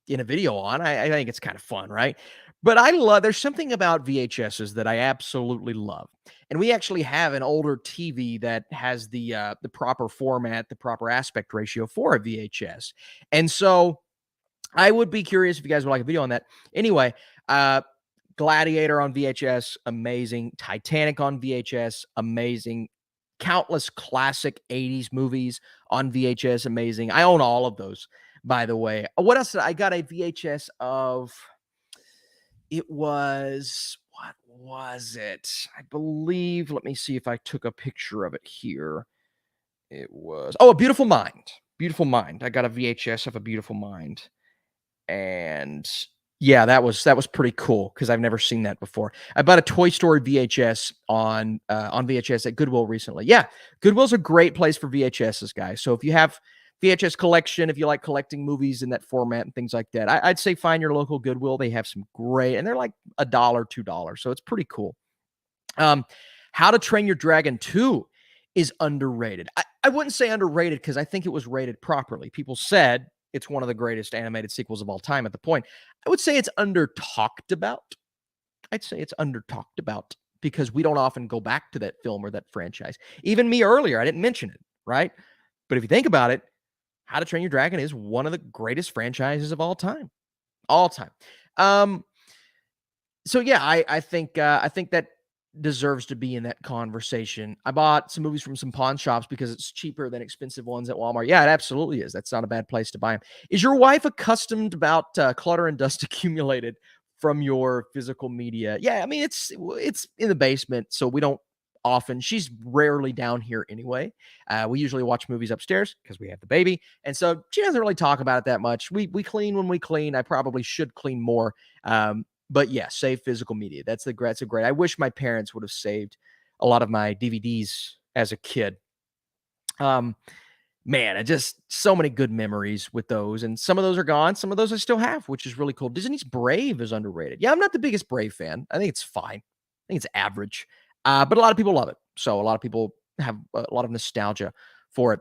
in a video on. I think it's kind of fun, right? But there's something about VHSs that I absolutely love. And we actually have an older TV that has the proper format, the proper aspect ratio for a VHS. And so I would be curious if you guys would like a video on that. Anyway, Gladiator on VHS, amazing. Titanic on VHS, amazing. Countless classic 80s movies on VHS, amazing. I own all of those, by the way. What else did I got a VHS of? It was, what was it? I believe, let me see if I took a picture of it here. It was, A Beautiful Mind. Beautiful Mind. I got a VHS of A Beautiful Mind. And yeah, that was pretty cool because I've never seen that before. I bought a Toy Story VHS on VHS at Goodwill recently. Yeah, Goodwill's a great place for VHSs, guys. So if you have VHS collection, if you like collecting movies in that format and things like that, I'd say find your local Goodwill. They have some great, and they're like $1, $2, so it's pretty cool. How to Train Your Dragon 2 is underrated. I wouldn't say underrated because I think it was rated properly. People said it's one of the greatest animated sequels of all time at the point. I would say it's under talked about. I'd say it's under talked about because we don't often go back to that film or that franchise. Even me earlier, I didn't mention it, right? But if you think about it, How to Train Your Dragon is one of the greatest franchises of all time. All time. So yeah, I think that deserves to be in that conversation. I bought some movies from some pawn shops because it's cheaper than expensive ones at Walmart. Yeah, it absolutely is. That's not a bad place to buy them. Is your wife accustomed about clutter and dust accumulated from your physical media? Yeah, I mean, it's in the basement, so we don't often. She's rarely down here anyway. We usually watch movies upstairs because we have the baby, and so she doesn't really talk about it that much. We clean when we clean. I probably should clean more. But yeah, save physical media. That's a great. I wish my parents would have saved a lot of my DVDs as a kid. Man, I just so many good memories with those, and some of those are gone. Some of those I still have, which is really cool. Disney's Brave is underrated. Yeah, I'm not the biggest Brave fan. I think it's fine. I think it's average, but a lot of people love it. So a lot of people have a lot of nostalgia for it.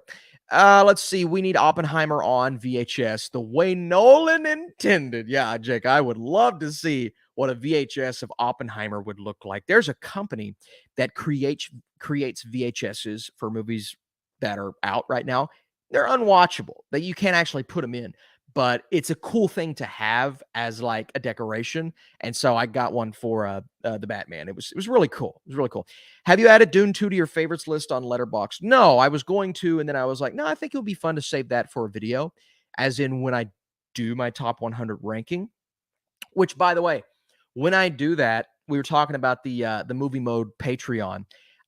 Let's see. We need Oppenheimer on VHS the way Nolan intended. Yeah, Jake, I would love to see what a VHS of Oppenheimer would look like. There's a company that creates VHSs for movies that are out right now. they're unwatchable, that you can't actually put them in, but it's a cool thing to have as like a decoration. And so I got one for the Batman. It was really cool. It was really cool. Have you added Dune 2 to your favorites list on Letterboxd? No, I was going to, and then I was like, no, I think it would be fun to save that for a video, as in when I do my top 100 ranking. Which, by the way, when I do that, we were talking about the movie mode Patreon.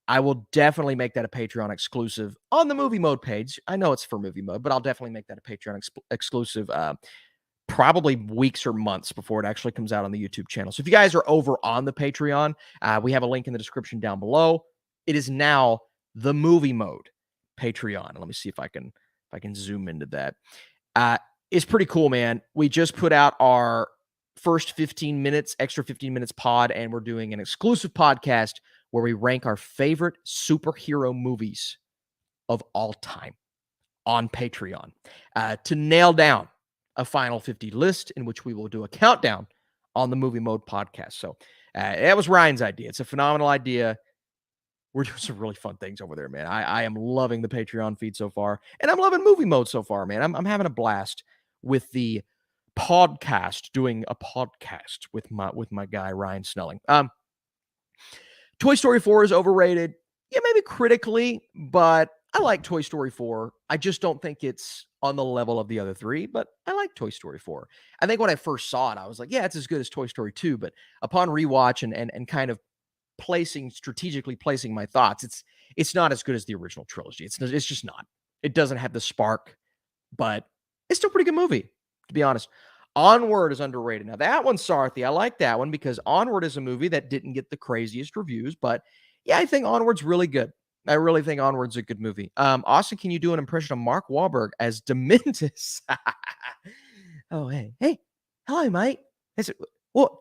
I will definitely make that a Patreon exclusive on the movie mode page. I know it's for movie mode, but I'll definitely make that a Patreon exclusive, probably weeks or months before it actually comes out on the YouTube channel. So if you guys are over on the Patreon, we have a link in the description down below. It is now the movie mode Patreon. Let me see if I can zoom into that. It's pretty cool, man. We just put out our first 15 minutes, extra 15 minutes pod, and we're doing an exclusive podcast where we rank our favorite superhero movies of all time on Patreon to nail down a final 50 list, in which we will do a countdown on the movie mode podcast. So that was Ryan's idea. It's a phenomenal idea. We're doing some really fun things over there, man. I am loving the Patreon feed so far, and I'm loving movie mode so far, man. I'm having a blast with the podcast, doing a podcast with my guy Ryan Snelling. Toy Story 4 is overrated. Yeah, maybe critically, but I like Toy Story 4. I just don't think it's on the level of the other three, but I like Toy Story 4. I think when I first saw it, I was like, yeah, it's as good as Toy Story 2, but upon rewatch and kind of strategically placing my thoughts, it's not as good as the original trilogy. It's just not. It doesn't have the spark, but it's still a pretty good movie, to be honest. Onward is underrated. Now, that one, Sarthy, I like that one because Onward is a movie that didn't get the craziest reviews, but yeah, I think Onward's really good. I really think Onward's a good movie. Austin, can you do an impression of Mark Wahlberg as Dementus? Oh, hey, hello, mate. What?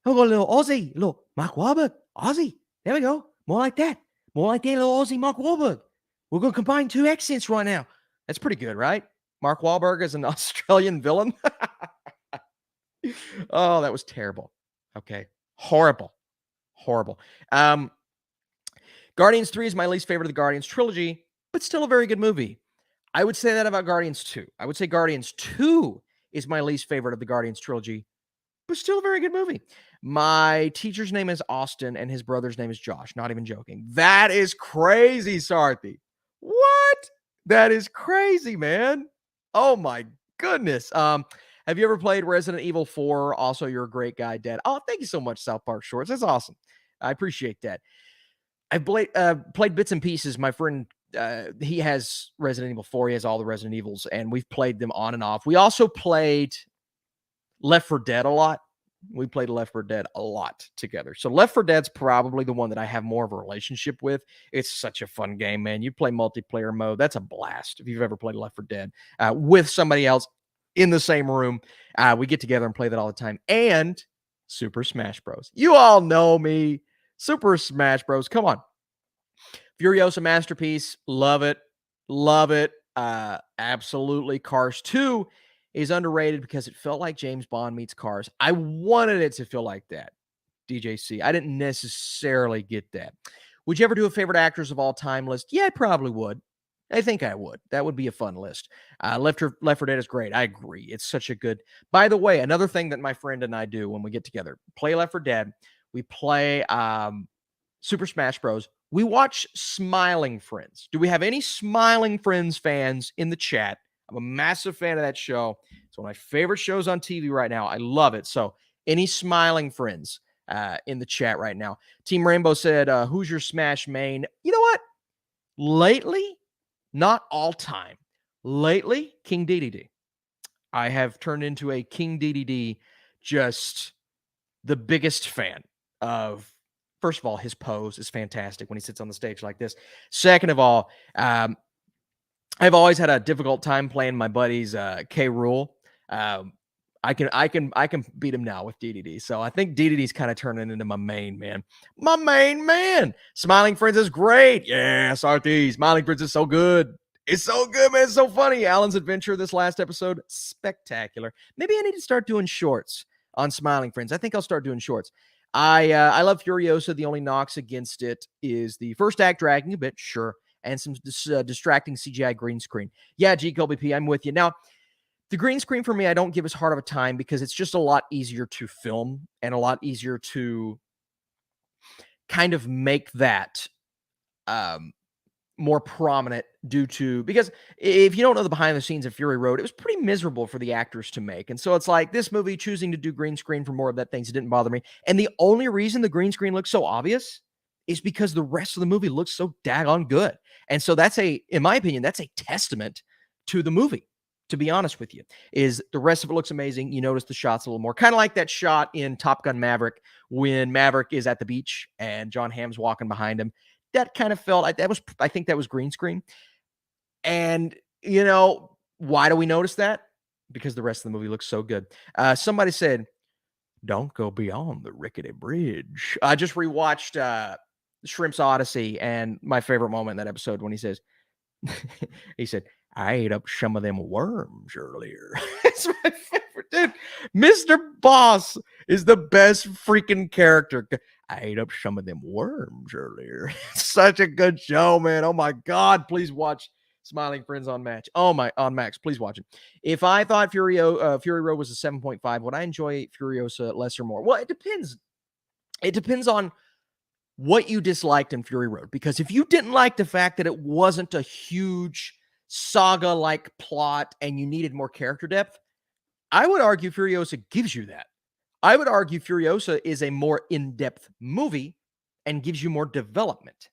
I've got a little Aussie. Look, Mark Wahlberg, Aussie. There we go. More like that. More like that little Aussie Mark Wahlberg. We're going to combine two accents right now. That's pretty good, right? Mark Wahlberg as an Australian villain. Oh, that was terrible. Okay. Horrible. Guardians 3 is my least favorite of the Guardians trilogy, but still a very good movie. I would say that about Guardians 2. I would say Guardians 2 is my least favorite of the Guardians trilogy, but still a very good movie. My teacher's name is Austin, and his brother's name is Josh. Not even joking. That is crazy, Sarthy. What? That is crazy, man. Oh, my goodness. Have you ever played Resident Evil 4? Also, you're a great guy, Dad. Oh, thank you so much, South Park Shorts. That's awesome. I appreciate that. I've played bits and pieces. My friend, he has Resident Evil 4. He has all the Resident Evils, and we've played them on and off. We also played Left 4 Dead a lot. We played Left 4 Dead a lot together. So Left 4 Dead's probably the one that I have more of a relationship with. It's such a fun game, man. You play multiplayer mode. That's a blast if you've ever played Left 4 Dead with somebody else in the same room. We get together and play that all the time. And Super Smash Bros. You all know me. Super Smash Bros. Come on. Furiosa masterpiece. Love it. Absolutely. Cars 2 is underrated because it felt like James Bond meets Cars. I wanted it to feel like that, DJC. I didn't necessarily get that. Would you ever do a favorite actors of all time list? Yeah, I probably would. I think I would. That would be a fun list. Left 4 Dead is great. I agree. It's such a good... By the way, another thing that my friend and I do when we get together, play Left 4 Dead. We play Super Smash Bros. We watch Smiling Friends. Do we have any Smiling Friends fans in the chat? I'm a massive fan of that show. It's one of my favorite shows on TV right now. I love it. So any Smiling Friends in the chat right now? Team Rainbow said, who's your Smash main? You know what? Lately, not all time. Lately, King DDD. I have turned into a King DDD, just the biggest fan of... First of all, his pose is fantastic when he sits on the stage like this. Second of all, I've always had a difficult time playing my buddy's K. Rool. I can beat him now with DDD. So I think DDD's kind of turning into my main man. My main man. Smiling Friends is great. Yeah, Sarthy. Smiling Friends is so good. It's so good, man. It's so funny. Alan's adventure this last episode, spectacular. Maybe I need to start doing shorts on Smiling Friends. I think I'll start doing shorts. I love Furiosa. The only knocks against it is the first act dragging a bit, sure. and some distracting CGI green screen. Yeah, G Kobe P, I'm with you. Now, the green screen for me, I don't give as hard of a time because it's just a lot easier to film and a lot easier to kind of make that more prominent due to, because if you don't know the behind the scenes of Fury Road, it was pretty miserable for the actors to make. And so it's like this movie choosing to do green screen for more of that things didn't bother me. And the only reason the green screen looks so obvious is because the rest of the movie looks so daggone good. And so that's in my opinion, that's a testament to the movie. To be honest with you, is the rest of it looks amazing. You notice the shots a little more, kind of like that shot in Top Gun Maverick when Maverick is at the beach and John Hamm's walking behind him. That kind of felt, I think that was green screen. And, why do we notice that? Because the rest of the movie looks so good. Somebody said, don't go beyond the rickety bridge. I just rewatched Shrimp's Odyssey, and my favorite moment in that episode when he says, he said, I ate up some of them worms earlier. It's my favorite, dude. Mr. Boss is the best freaking character. I ate up some of them worms earlier. Such a good show, man. Oh my God. Please watch Smiling Friends on Max. Please watch it. If I thought Fury Road was a 7.5, would I enjoy Furiosa less or more? Well, it depends. It depends on what you disliked in Fury Road. Because if you didn't like the fact that it wasn't a huge saga-like plot and you needed more character depth, I would argue Furiosa gives you that. I would argue Furiosa is a more in-depth movie and gives you more development.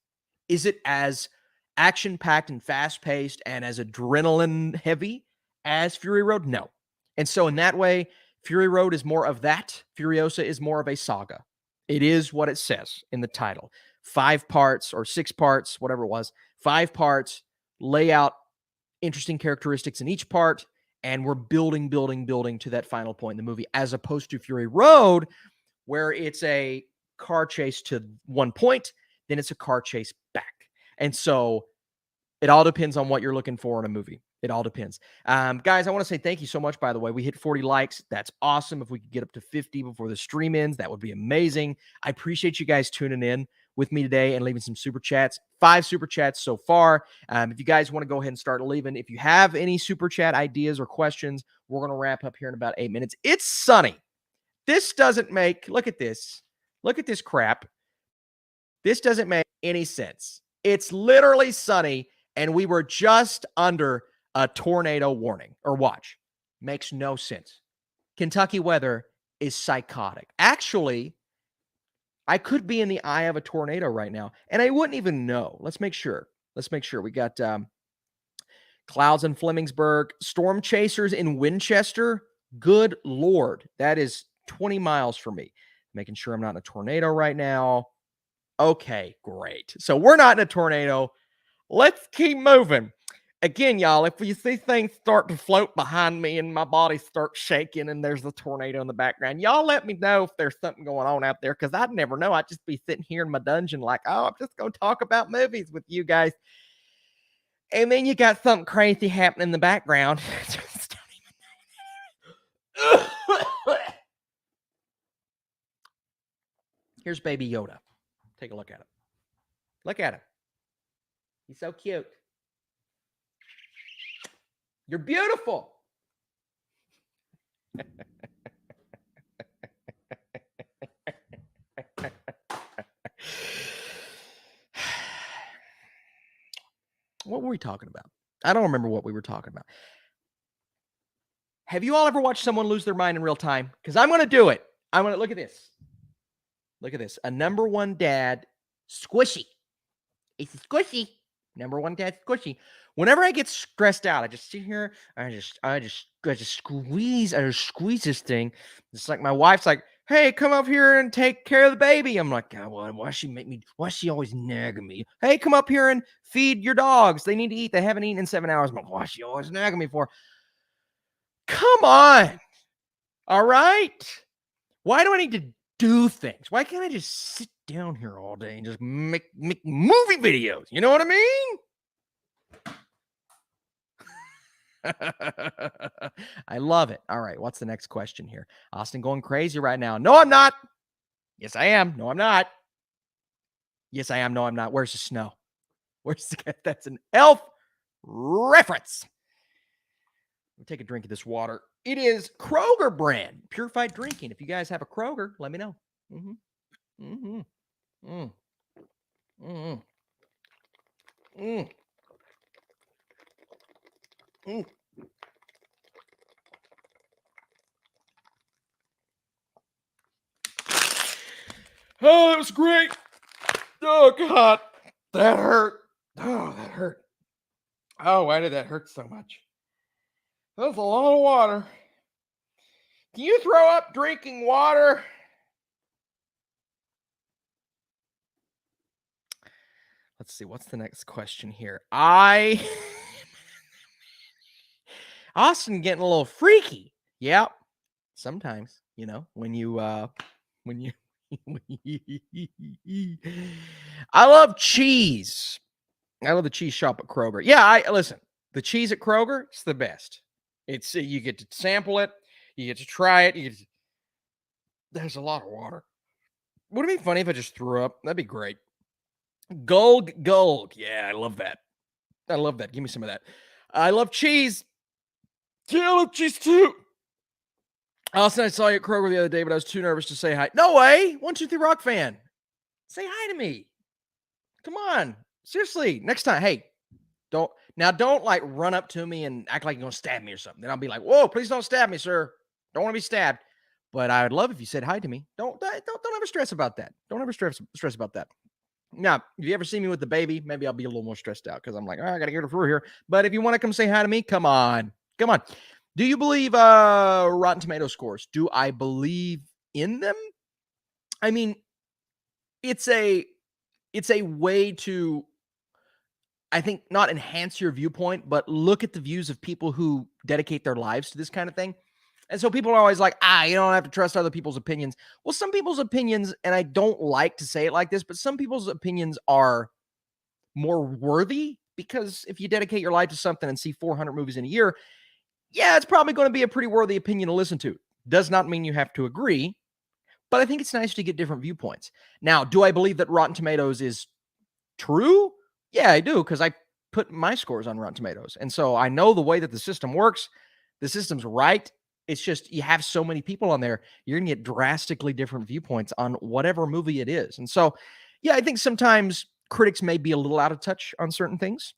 Is it as action-packed and fast-paced and as adrenaline-heavy as Fury Road? No. And so in that way, Fury Road is more of that. Furiosa is more of a saga. It is what it says in the title. 5 parts or 6 parts, whatever it was. 5 parts, lay out interesting characteristics in each part, and we're building to that final point in the movie, as opposed to Fury Road, where it's a car chase to one point, then it's a car chase back. And so it all depends on what you're looking for in a movie. It all depends. Guys, I want to say thank you so much, by the way. We hit 40 likes. That's awesome. If we could get up to 50 before the stream ends, that would be amazing. I appreciate you guys tuning in with me today and leaving some super chats. 5 super chats so far. If you guys want to go ahead and start leaving, if you have any super chat ideas or questions, we're going to wrap up here in about 8 minutes. It's sunny. This doesn't make, look at this crap. This doesn't make any sense. It's literally sunny, and we were just under a tornado warning or watch. Makes no sense. Kentucky weather is psychotic. Actually, I could be in the eye of a tornado right now, and I wouldn't even know. Let's make sure. We got clouds in Flemingsburg, storm chasers in Winchester. Good Lord. That is 20 miles from me. Making sure I'm not in a tornado right now. Okay, great. So we're not in a tornado. Let's keep moving. Again, y'all, if you see things start to float behind me and my body starts shaking and there's a tornado in the background, y'all let me know if there's something going on out there, because I'd never know. I'd just be sitting here in my dungeon like, oh, I'm just going to talk about movies with you guys. And then you got something crazy happening in the background. Here's Baby Yoda. Take a look at him. Look at him. He's so cute. You're beautiful. What were we talking about? I don't remember what we were talking about. Have you all ever watched someone lose their mind in real time? Because I'm going to do it. I'm going to look at this. Look at this. A number one dad, squishy. It's squishy. Number one dad, squishy. Whenever I get stressed out, I just sit here. I just squeeze this thing. It's like my wife's like, "Hey, come up here and take care of the baby." I'm like, God, why is she always nagging me? Hey, come up here and feed your dogs. They need to eat. They haven't eaten in 7 hours. I'm like, why is she always nagging me for? Come on. All right. Why do I need to do things? Why can't I just sit down here all day and just make movie videos? You know what I mean? I love it. All right, what's the next question here? Austin going crazy right now. No, I'm not. Yes, I am. No, I'm not. Yes, I am. No, I'm not. Where's the snow? Where's the guy? That's an Elf reference. Let me take a drink of this water. It is Kroger brand purified drinking. If you guys have a Kroger, let me know. Mm-hmm. Mm-hmm. Mm. Mm-hmm. Mm. Mm. Oh, that was great. Oh, God. That hurt. Oh, that hurt. Oh, why did that hurt so much? That's a lot of water. Can you throw up drinking water? Let's see. What's the next question here? Austin getting a little freaky. Yep. Sometimes, when you I love cheese. I love the cheese shop at Kroger. Yeah, listen. The cheese at Kroger, it's the best. It's you get to sample it, you get to try it. There's a lot of water. Would it be funny if I just threw up? That'd be great. Gulg. Yeah, I love that. I love that. Give me some of that. I love cheese. Yeah, I love cheese too. Austin, I saw you at Kroger the other day, but I was too nervous to say hi. No way. 123 Rock fan. Say hi to me. Come on. Seriously. Next time. Hey, don't like run up to me and act like you're going to stab me or something. Then I'll be like, whoa, please don't stab me, sir. Don't want to be stabbed. But I would love if you said hi to me. Don't ever stress about that. Don't ever stress about that. Now, if you ever see me with the baby, maybe I'll be a little more stressed out because I'm like, I got to get her through here. But if you want to come say hi to me, come on. Come on. Do you believe Rotten Tomato scores? Do I believe in them? I mean, it's a way to, I think, not enhance your viewpoint, but look at the views of people who dedicate their lives to this kind of thing. And so people are always like, you don't have to trust other people's opinions. Well, some people's opinions, and I don't like to say it like this, but some people's opinions are more worthy because if you dedicate your life to something and see 400 movies in a year, yeah, it's probably going to be a pretty worthy opinion to listen to. Does not mean you have to agree, but I think it's nice to get different viewpoints. Now, do I believe that Rotten Tomatoes is true? Yeah, I do, because I put my scores on Rotten Tomatoes. And so I know the way that the system works. The system's right. It's just you have so many people on there, you're going to get drastically different viewpoints on whatever movie it is. And so, yeah, I think sometimes critics may be a little out of touch on certain things,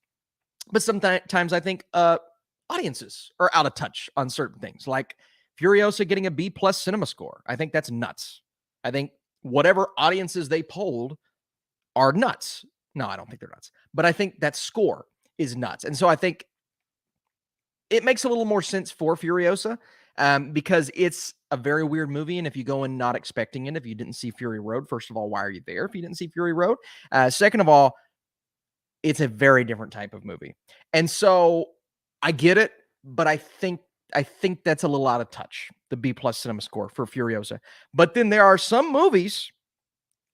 but sometimes I think audiences are out of touch on certain things, like Furiosa getting a B+ cinema score. I think that's nuts. I think whatever audiences they polled are nuts. No, I don't think they're nuts, but I think that score is nuts. And so I think it makes a little more sense for Furiosa because it's a very weird movie. And if you go in not expecting it, if you didn't see Fury Road, first of all, why are you there if you didn't see Fury Road? Second of all, it's a very different type of movie. And so I get it, but I think that's a little out of touch, the B+ cinema score for Furiosa. But then there are some movies,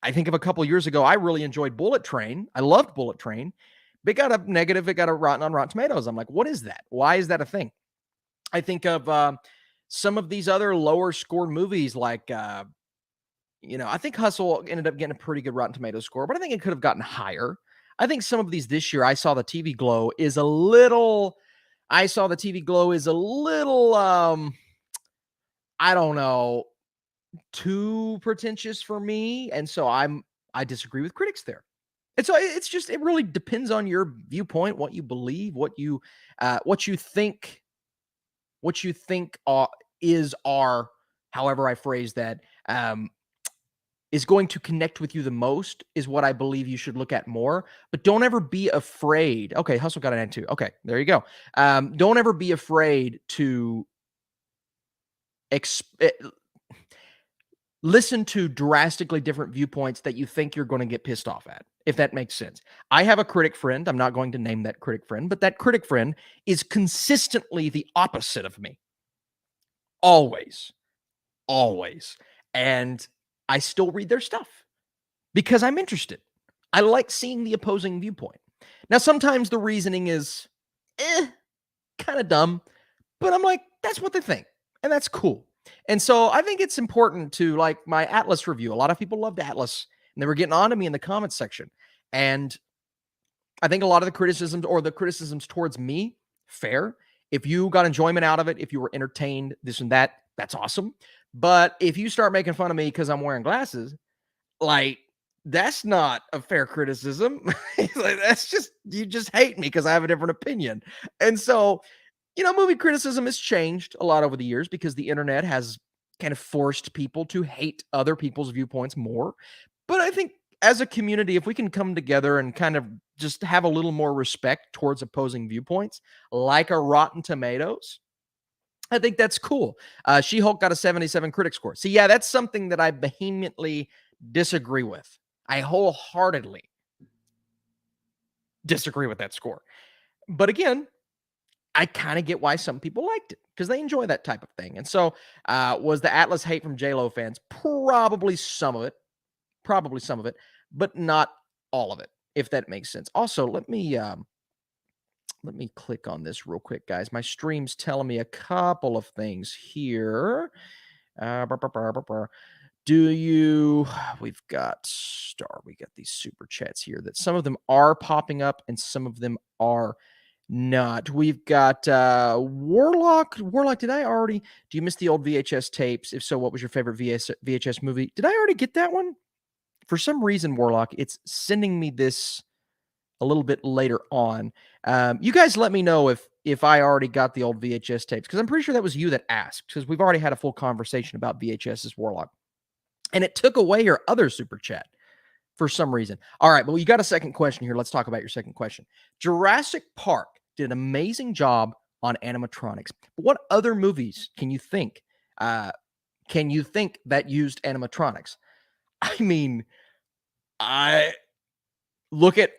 I think of a couple years ago, I really enjoyed Bullet Train. I loved Bullet Train. But it got a negative, it got a rotten on Rotten Tomatoes. I'm like, what is that? Why is that a thing? I think of some of these other lower scored movies like, I think Hustle ended up getting a pretty good Rotten Tomatoes score, but I think it could have gotten higher. I think some of these this year, I saw the TV Glow is a little, I don't know, too pretentious for me. And so I disagree with critics there. And so it's just, it really depends on your viewpoint, what you believe, what you think are, however I phrase that, is going to connect with you the most is what I believe you should look at more. But don't ever be afraid. Okay, Hustle got an end too. Okay, there you go. Don't ever be afraid to listen to drastically different viewpoints that you think you're going to get pissed off at, if that makes sense. I have a critic friend. I'm not going to name that critic friend, but that critic friend is consistently the opposite of me. Always. And I still read their stuff because I'm interested. I like seeing the opposing viewpoint. Now, sometimes the reasoning is kind of dumb, but I'm like, that's what they think, and that's cool. And so I think it's important to, like my Atlas review. A lot of people loved Atlas, and they were getting on to me in the comments section. And I think a lot of the criticisms towards me, fair. If you got enjoyment out of it, if you were entertained, this and that, that's awesome. But if you start making fun of me because I'm wearing glasses, like, that's not a fair criticism. Like, that's just, you just hate me because I have a different opinion. And so, movie criticism has changed a lot over the years because the internet has kind of forced people to hate other people's viewpoints more. But I think as a community, if we can come together and kind of just have a little more respect towards opposing viewpoints, like a Rotten Tomatoes, I think that's cool. She-Hulk got a 77 critic score. See, yeah, that's something that I vehemently disagree with. I wholeheartedly disagree with that score. But again, I kind of get why some people liked it because they enjoy that type of thing. And so, was the Atlas hate from J-Lo fans? Probably some of it, but not all of it, if that makes sense. Also, let me click on this real quick, guys. My stream's telling me a couple of things here. We've got these super chats here that some of them are popping up and some of them are not. We've got Warlock. Did I already? Do you miss the old VHS tapes? If so, what was your favorite VHS movie? Did I already get that one? For some reason, Warlock, it's sending me this a little bit later on. You guys let me know if I already got the old VHS tapes, because I'm pretty sure that was you that asked, because we've already had a full conversation about VHS's Warlock. And it took away your other super chat for some reason. All right, well, you got a second question here. Let's talk about your second question. Jurassic Park did an amazing job on animatronics. But what other movies can you think that used animatronics? I mean, I look at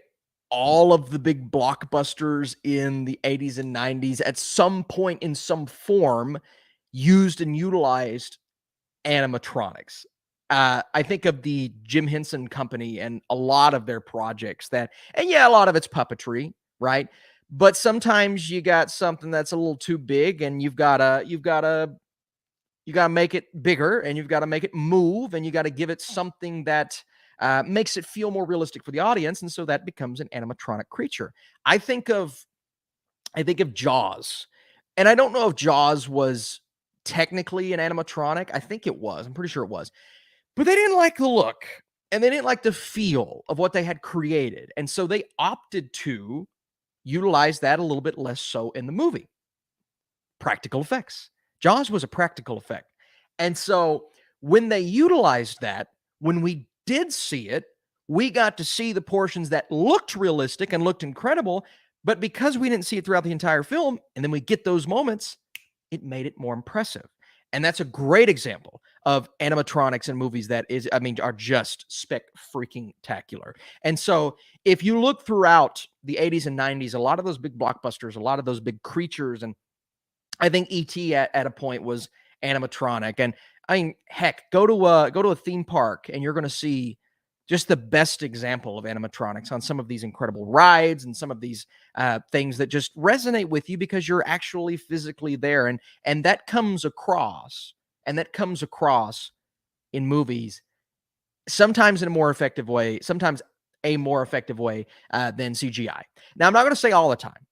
all of the big blockbusters in the 80s and 90s at some point in some form used and utilized animatronics. I think of the Jim Henson Company and a lot of their projects and a lot of it's puppetry, right? But sometimes you got something that's a little too big and you've got to make it bigger and you've got to make it move and you got to give it something that makes it feel more realistic for the audience. And so that becomes an animatronic creature. I think of Jaws, and I don't know if Jaws was technically an animatronic. I think it was. I'm pretty sure it was. But they didn't like the look and they didn't like the feel of what they had created. And so they opted to utilize that a little bit less so in the movie. Practical effects. Jaws was a practical effect. And so when they utilized that, when we did see it, we got to see the portions that looked realistic and looked incredible. But because we didn't see it throughout the entire film, and then we get those moments, it made it more impressive. And that's a great example of animatronics in movies that are just spec-freaking-tacular. And so if you look throughout the 80s and 90s, a lot of those big blockbusters, a lot of those big creatures, and I think E.T. at a point was animatronic. And I mean, heck, go to a theme park and you're going to see just the best example of animatronics on some of these incredible rides and some of these things that just resonate with you because you're actually physically there. And that comes across in movies, sometimes in a more effective way, sometimes a more effective way than CGI. Now, I'm not going to say all the time.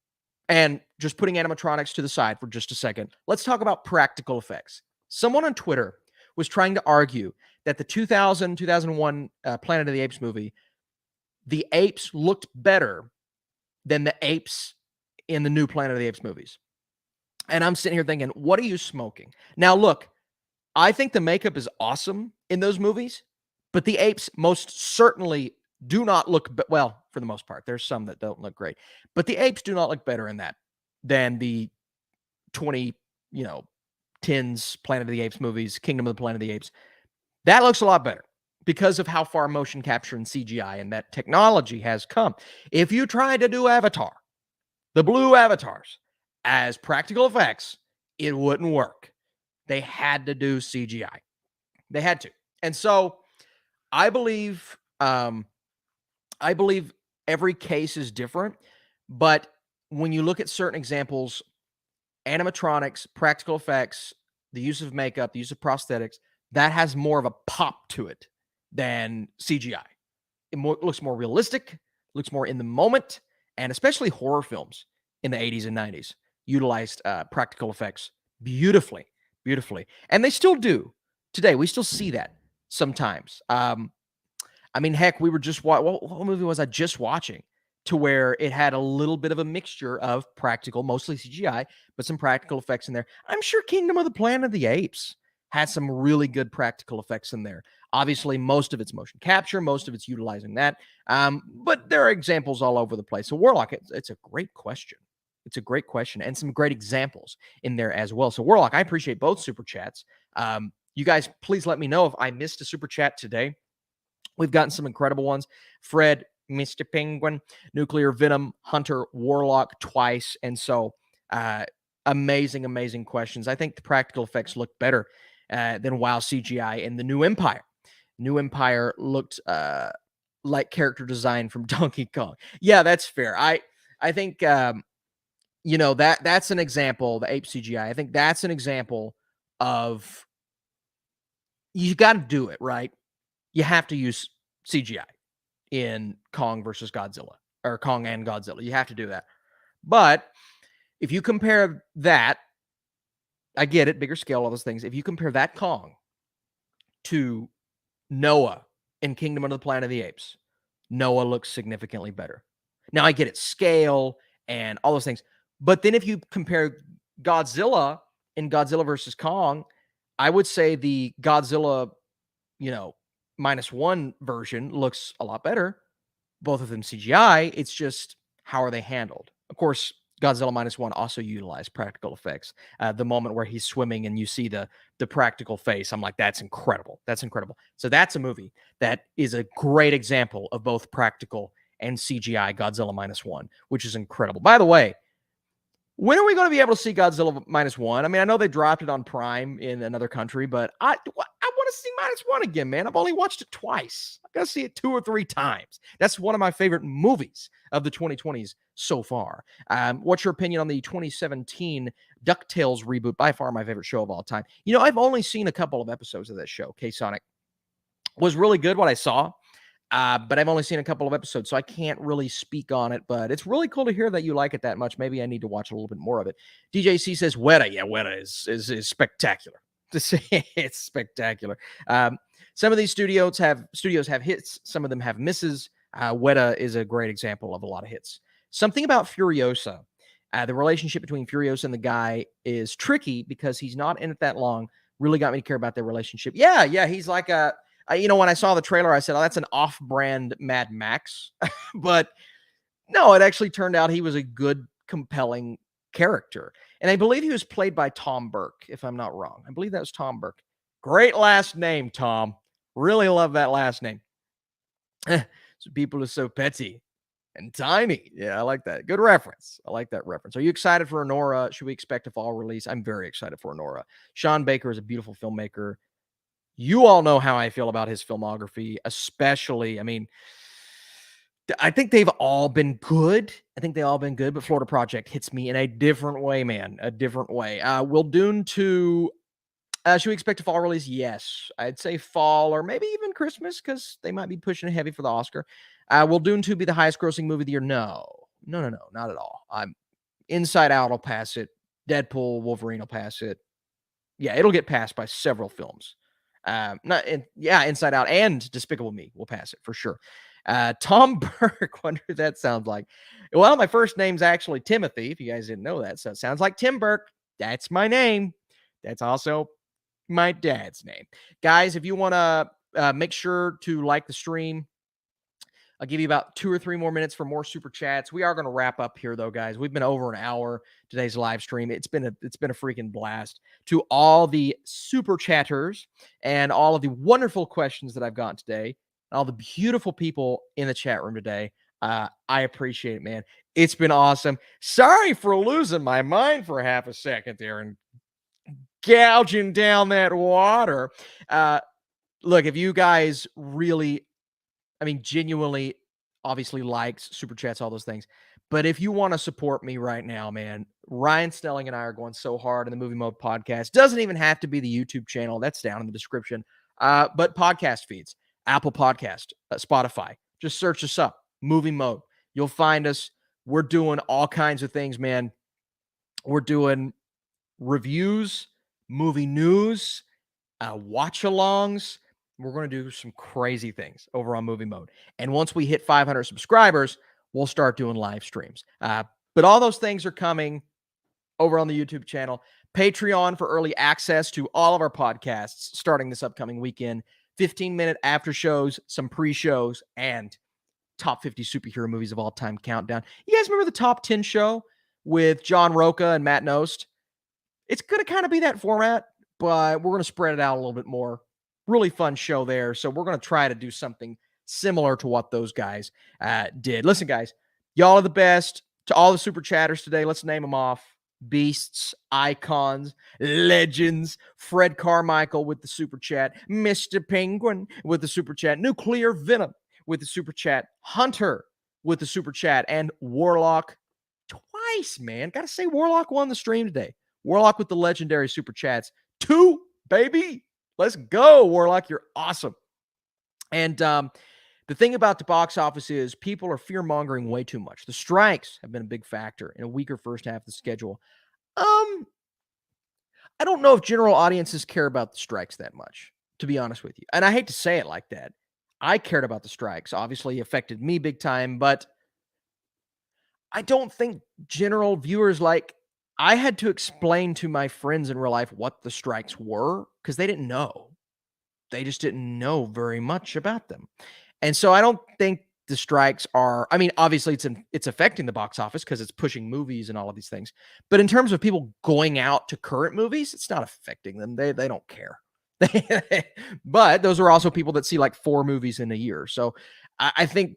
And just putting animatronics to the side for just a second, let's talk about practical effects. Someone on Twitter was trying to argue that the 2001 Planet of the Apes movie, the apes looked better than the apes in the new Planet of the Apes movies. And I'm sitting here thinking, what are you smoking? Now, look, I think the makeup is awesome in those movies, but the apes most certainly do not look, well, for the most part. There's some that don't look great, but the apes do not look better in that than the 2010s Planet of the Apes movies, Kingdom of the Planet of the Apes. That looks a lot better because of how far motion capture and CGI and that technology has come. If you tried to do Avatar, the blue avatars, as practical effects, it wouldn't work. They had to do CGI. They had to. And so I believe every case is different, but when you look at certain examples, animatronics, practical effects, the use of makeup, the use of prosthetics, that has more of a pop to it than CGI. It looks more realistic, looks more in the moment, and especially horror films in the 80s and 90s utilized practical effects beautifully, beautifully. And they still do today. We still see that sometimes. I mean, heck, we were just what movie was I just watching to where it had a little bit of a mixture of practical, mostly CGI, but some practical effects in there. I'm sure Kingdom of the Planet of the Apes had some really good practical effects in there. Obviously, most of it's motion capture, most of it's utilizing that. But there are examples all over the place. So Warlock, it's a great question. It's a great question and some great examples in there as well. So Warlock, I appreciate both super chats. You guys, please let me know if I missed a super chat today. We've gotten some incredible ones. Fred, Mr. Penguin, Nuclear Venom, Hunter, Warlock twice. And so amazing, amazing questions. I think the practical effects look better than WoW CGI in the New Empire. New Empire looked like character design from Donkey Kong. Yeah, that's fair. I think that's an example, the ape CGI. I think that's an example of you got to do it, right? You have to use CGI in Kong versus Godzilla or Kong and Godzilla. You have to do that. But if you compare that, I get it, bigger scale, all those things. If you compare that Kong to Noah in Kingdom of the Planet of the Apes, Noah looks significantly better. Now, I get it, scale and all those things. But then if you compare Godzilla in Godzilla versus Kong, I would say the Godzilla, -1 version looks a lot better. Both of them CGI. It's just how are they handled? Of course, Godzilla -1 also utilized practical effects. The moment where he's swimming and you see the practical face, I'm like, that's incredible. That's incredible. So that's a movie that is a great example of both practical and CGI Godzilla -1, which is incredible. By the way, when are we going to be able to see Godzilla -1? I mean, I know they dropped it on Prime in another country, but I want to see -1 again, man. I've only watched it twice. I've got to see it 2 or 3 times. That's one of my favorite movies of the 2020s so far. What's your opinion on the 2017 DuckTales reboot? By far my favorite show of all time. I've only seen a couple of episodes of that show. K-Sonic was really good what I saw. But I've only seen a couple of episodes, so I can't really speak on it. But it's really cool to hear that you like it that much. Maybe I need to watch a little bit more of it. DJC says Weta. Yeah, Weta is spectacular. To say it's spectacular. Some of these studios have hits. Some of them have misses. Weta is a great example of a lot of hits. Something about Furiosa. The relationship between Furiosa and the guy is tricky because he's not in it that long. Really got me to care about their relationship. Yeah, he's like a... when I saw the trailer, I said, oh, that's an off-brand Mad Max. But no, it actually turned out he was a good, compelling character. And I believe he was played by Tom Burke, if I'm not wrong. I believe that was Tom Burke. Great last name, Tom. Really love that last name. So people are so petty and tiny. Yeah, I like that. Good reference. I like that reference. Are you excited for Anora? Should we expect a fall release? I'm very excited for Anora. Sean Baker is a beautiful filmmaker. You all know how I feel about his filmography, especially, I think they've all been good. But Florida Project hits me in a different way, man. A different way. Will Dune 2, should we expect a fall release? Yes. I'd say fall or maybe even Christmas because they might be pushing it heavy for the Oscar. Will Dune 2 be the highest grossing movie of the year? No, not at all. Inside Out will pass it. Deadpool, Wolverine will pass it. Yeah, it'll get passed by several films. Inside Out and Despicable Me will pass it for sure. Tom Burke, wonder what that sounds like. Well, my first name's actually Timothy, if you guys didn't know that. So it sounds like Tim Burke. That's my name. That's also my dad's name. Guys, if you want to make sure to like the stream, I'll give you about 2 or 3 more minutes for more super chats. We are going to wrap up here, though, guys. We've been over an hour today's live stream. It's been a freaking blast. To all the super chatters and all of the wonderful questions that I've gotten today, and all the beautiful people in the chat room today, I appreciate it, man. It's been awesome. Sorry for losing my mind for half a second there and gouging down that water. Look, if you guys really, genuinely, obviously likes, super chats, all those things. But if you want to support me right now, man, Ryan Snelling and I are going so hard in the Movie Mode podcast. Doesn't even have to be the YouTube channel. That's down in the description. But podcast feeds, Apple Podcast, Spotify. Just search us up, Movie Mode. You'll find us. We're doing all kinds of things, man. We're doing reviews, movie news, watch-alongs. We're going to do some crazy things over on Movie Mode. And once we hit 500 subscribers, we'll start doing live streams. But all those things are coming over on the YouTube channel. Patreon for early access to all of our podcasts starting this upcoming weekend. 15-minute after shows, some pre-shows, and top 50 superhero movies of all time countdown. You guys remember the top 10 show with John Roca and Matt Nost? It's going to kind of be that format, but we're going to spread it out a little bit more. Really fun show there. So we're going to try to do something similar to what those guys did. Listen, guys, y'all are the best. To all the super chatters today, let's name them off. Beasts, icons, legends, Fred Carmichael with the super chat, Mr. Penguin with the super chat, Nuclear Venom with the super chat, Hunter with the super chat, and Warlock twice, man. Got to say, Warlock won the stream today. Warlock with the legendary super chats. 2, baby. Let's go, Warlock. You're awesome. And the thing about the box office is people are fear-mongering way too much. The strikes have been a big factor in a weaker first half of the schedule. I don't know if general audiences care about the strikes that much, to be honest with you. And I hate to say it like that. I cared about the strikes. Obviously, affected me big time, but I don't think general viewers I had to explain to my friends in real life what the strikes were because they didn't know. They just didn't know very much about them. And so I don't think the strikes are, I mean, obviously it's affecting the box office because it's pushing movies and all of these things. But in terms of people going out to current movies, it's not affecting them. They don't care. But those are also people that see like 4 movies in a year. So I think,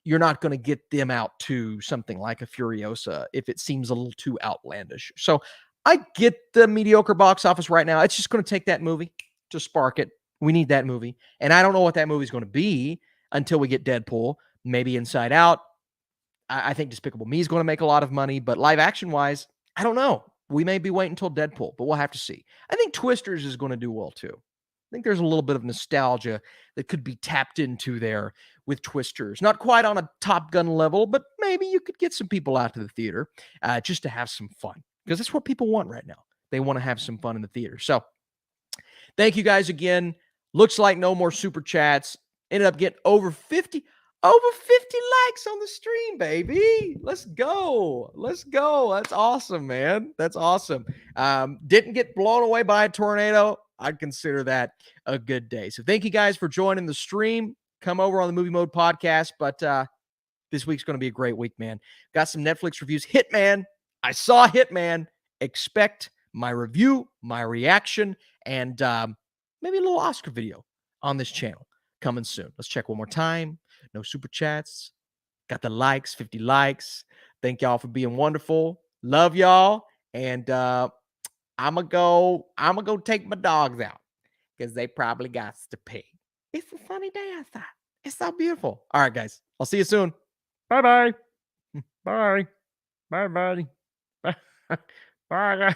you're not going to get them out to something like a Furiosa if it seems a little too outlandish. So I get the mediocre box office right now. It's just going to take that movie to spark it. We need that movie. And I don't know what that movie is going to be until we get Deadpool, maybe Inside Out. I think Despicable Me is going to make a lot of money, but live action wise, I don't know. We may be waiting until Deadpool, but we'll have to see. I think Twisters is going to do well too. I think there's a little bit of nostalgia that could be tapped into there with Twisters. Not quite on a Top Gun level, but maybe you could get some people out to the theater just to have some fun, because that's what people want right now. They want to have some fun in the theater. So thank you guys again. Looks like no more super chats. Ended up getting over 50 likes on the stream, baby. Let's go. Let's go. That's awesome, man. That's awesome. Didn't get blown away by a tornado. I'd consider that a good day. So thank you guys for joining the stream. Come over on the Movie Mode podcast. But this week's going to be a great week, man. Got some Netflix reviews. Hitman. I saw Hitman. Expect my review, my reaction, and maybe a little Oscar video on this channel coming soon. Let's check one more time. No super chats. Got the likes, 50 likes. Thank y'all for being wonderful. Love y'all. And I'm going to go take my dogs out because they probably got to pee. It's a sunny day outside. It's so beautiful. All right, guys. I'll see you soon. Bye-bye. Bye. Bye, buddy. Bye, guys.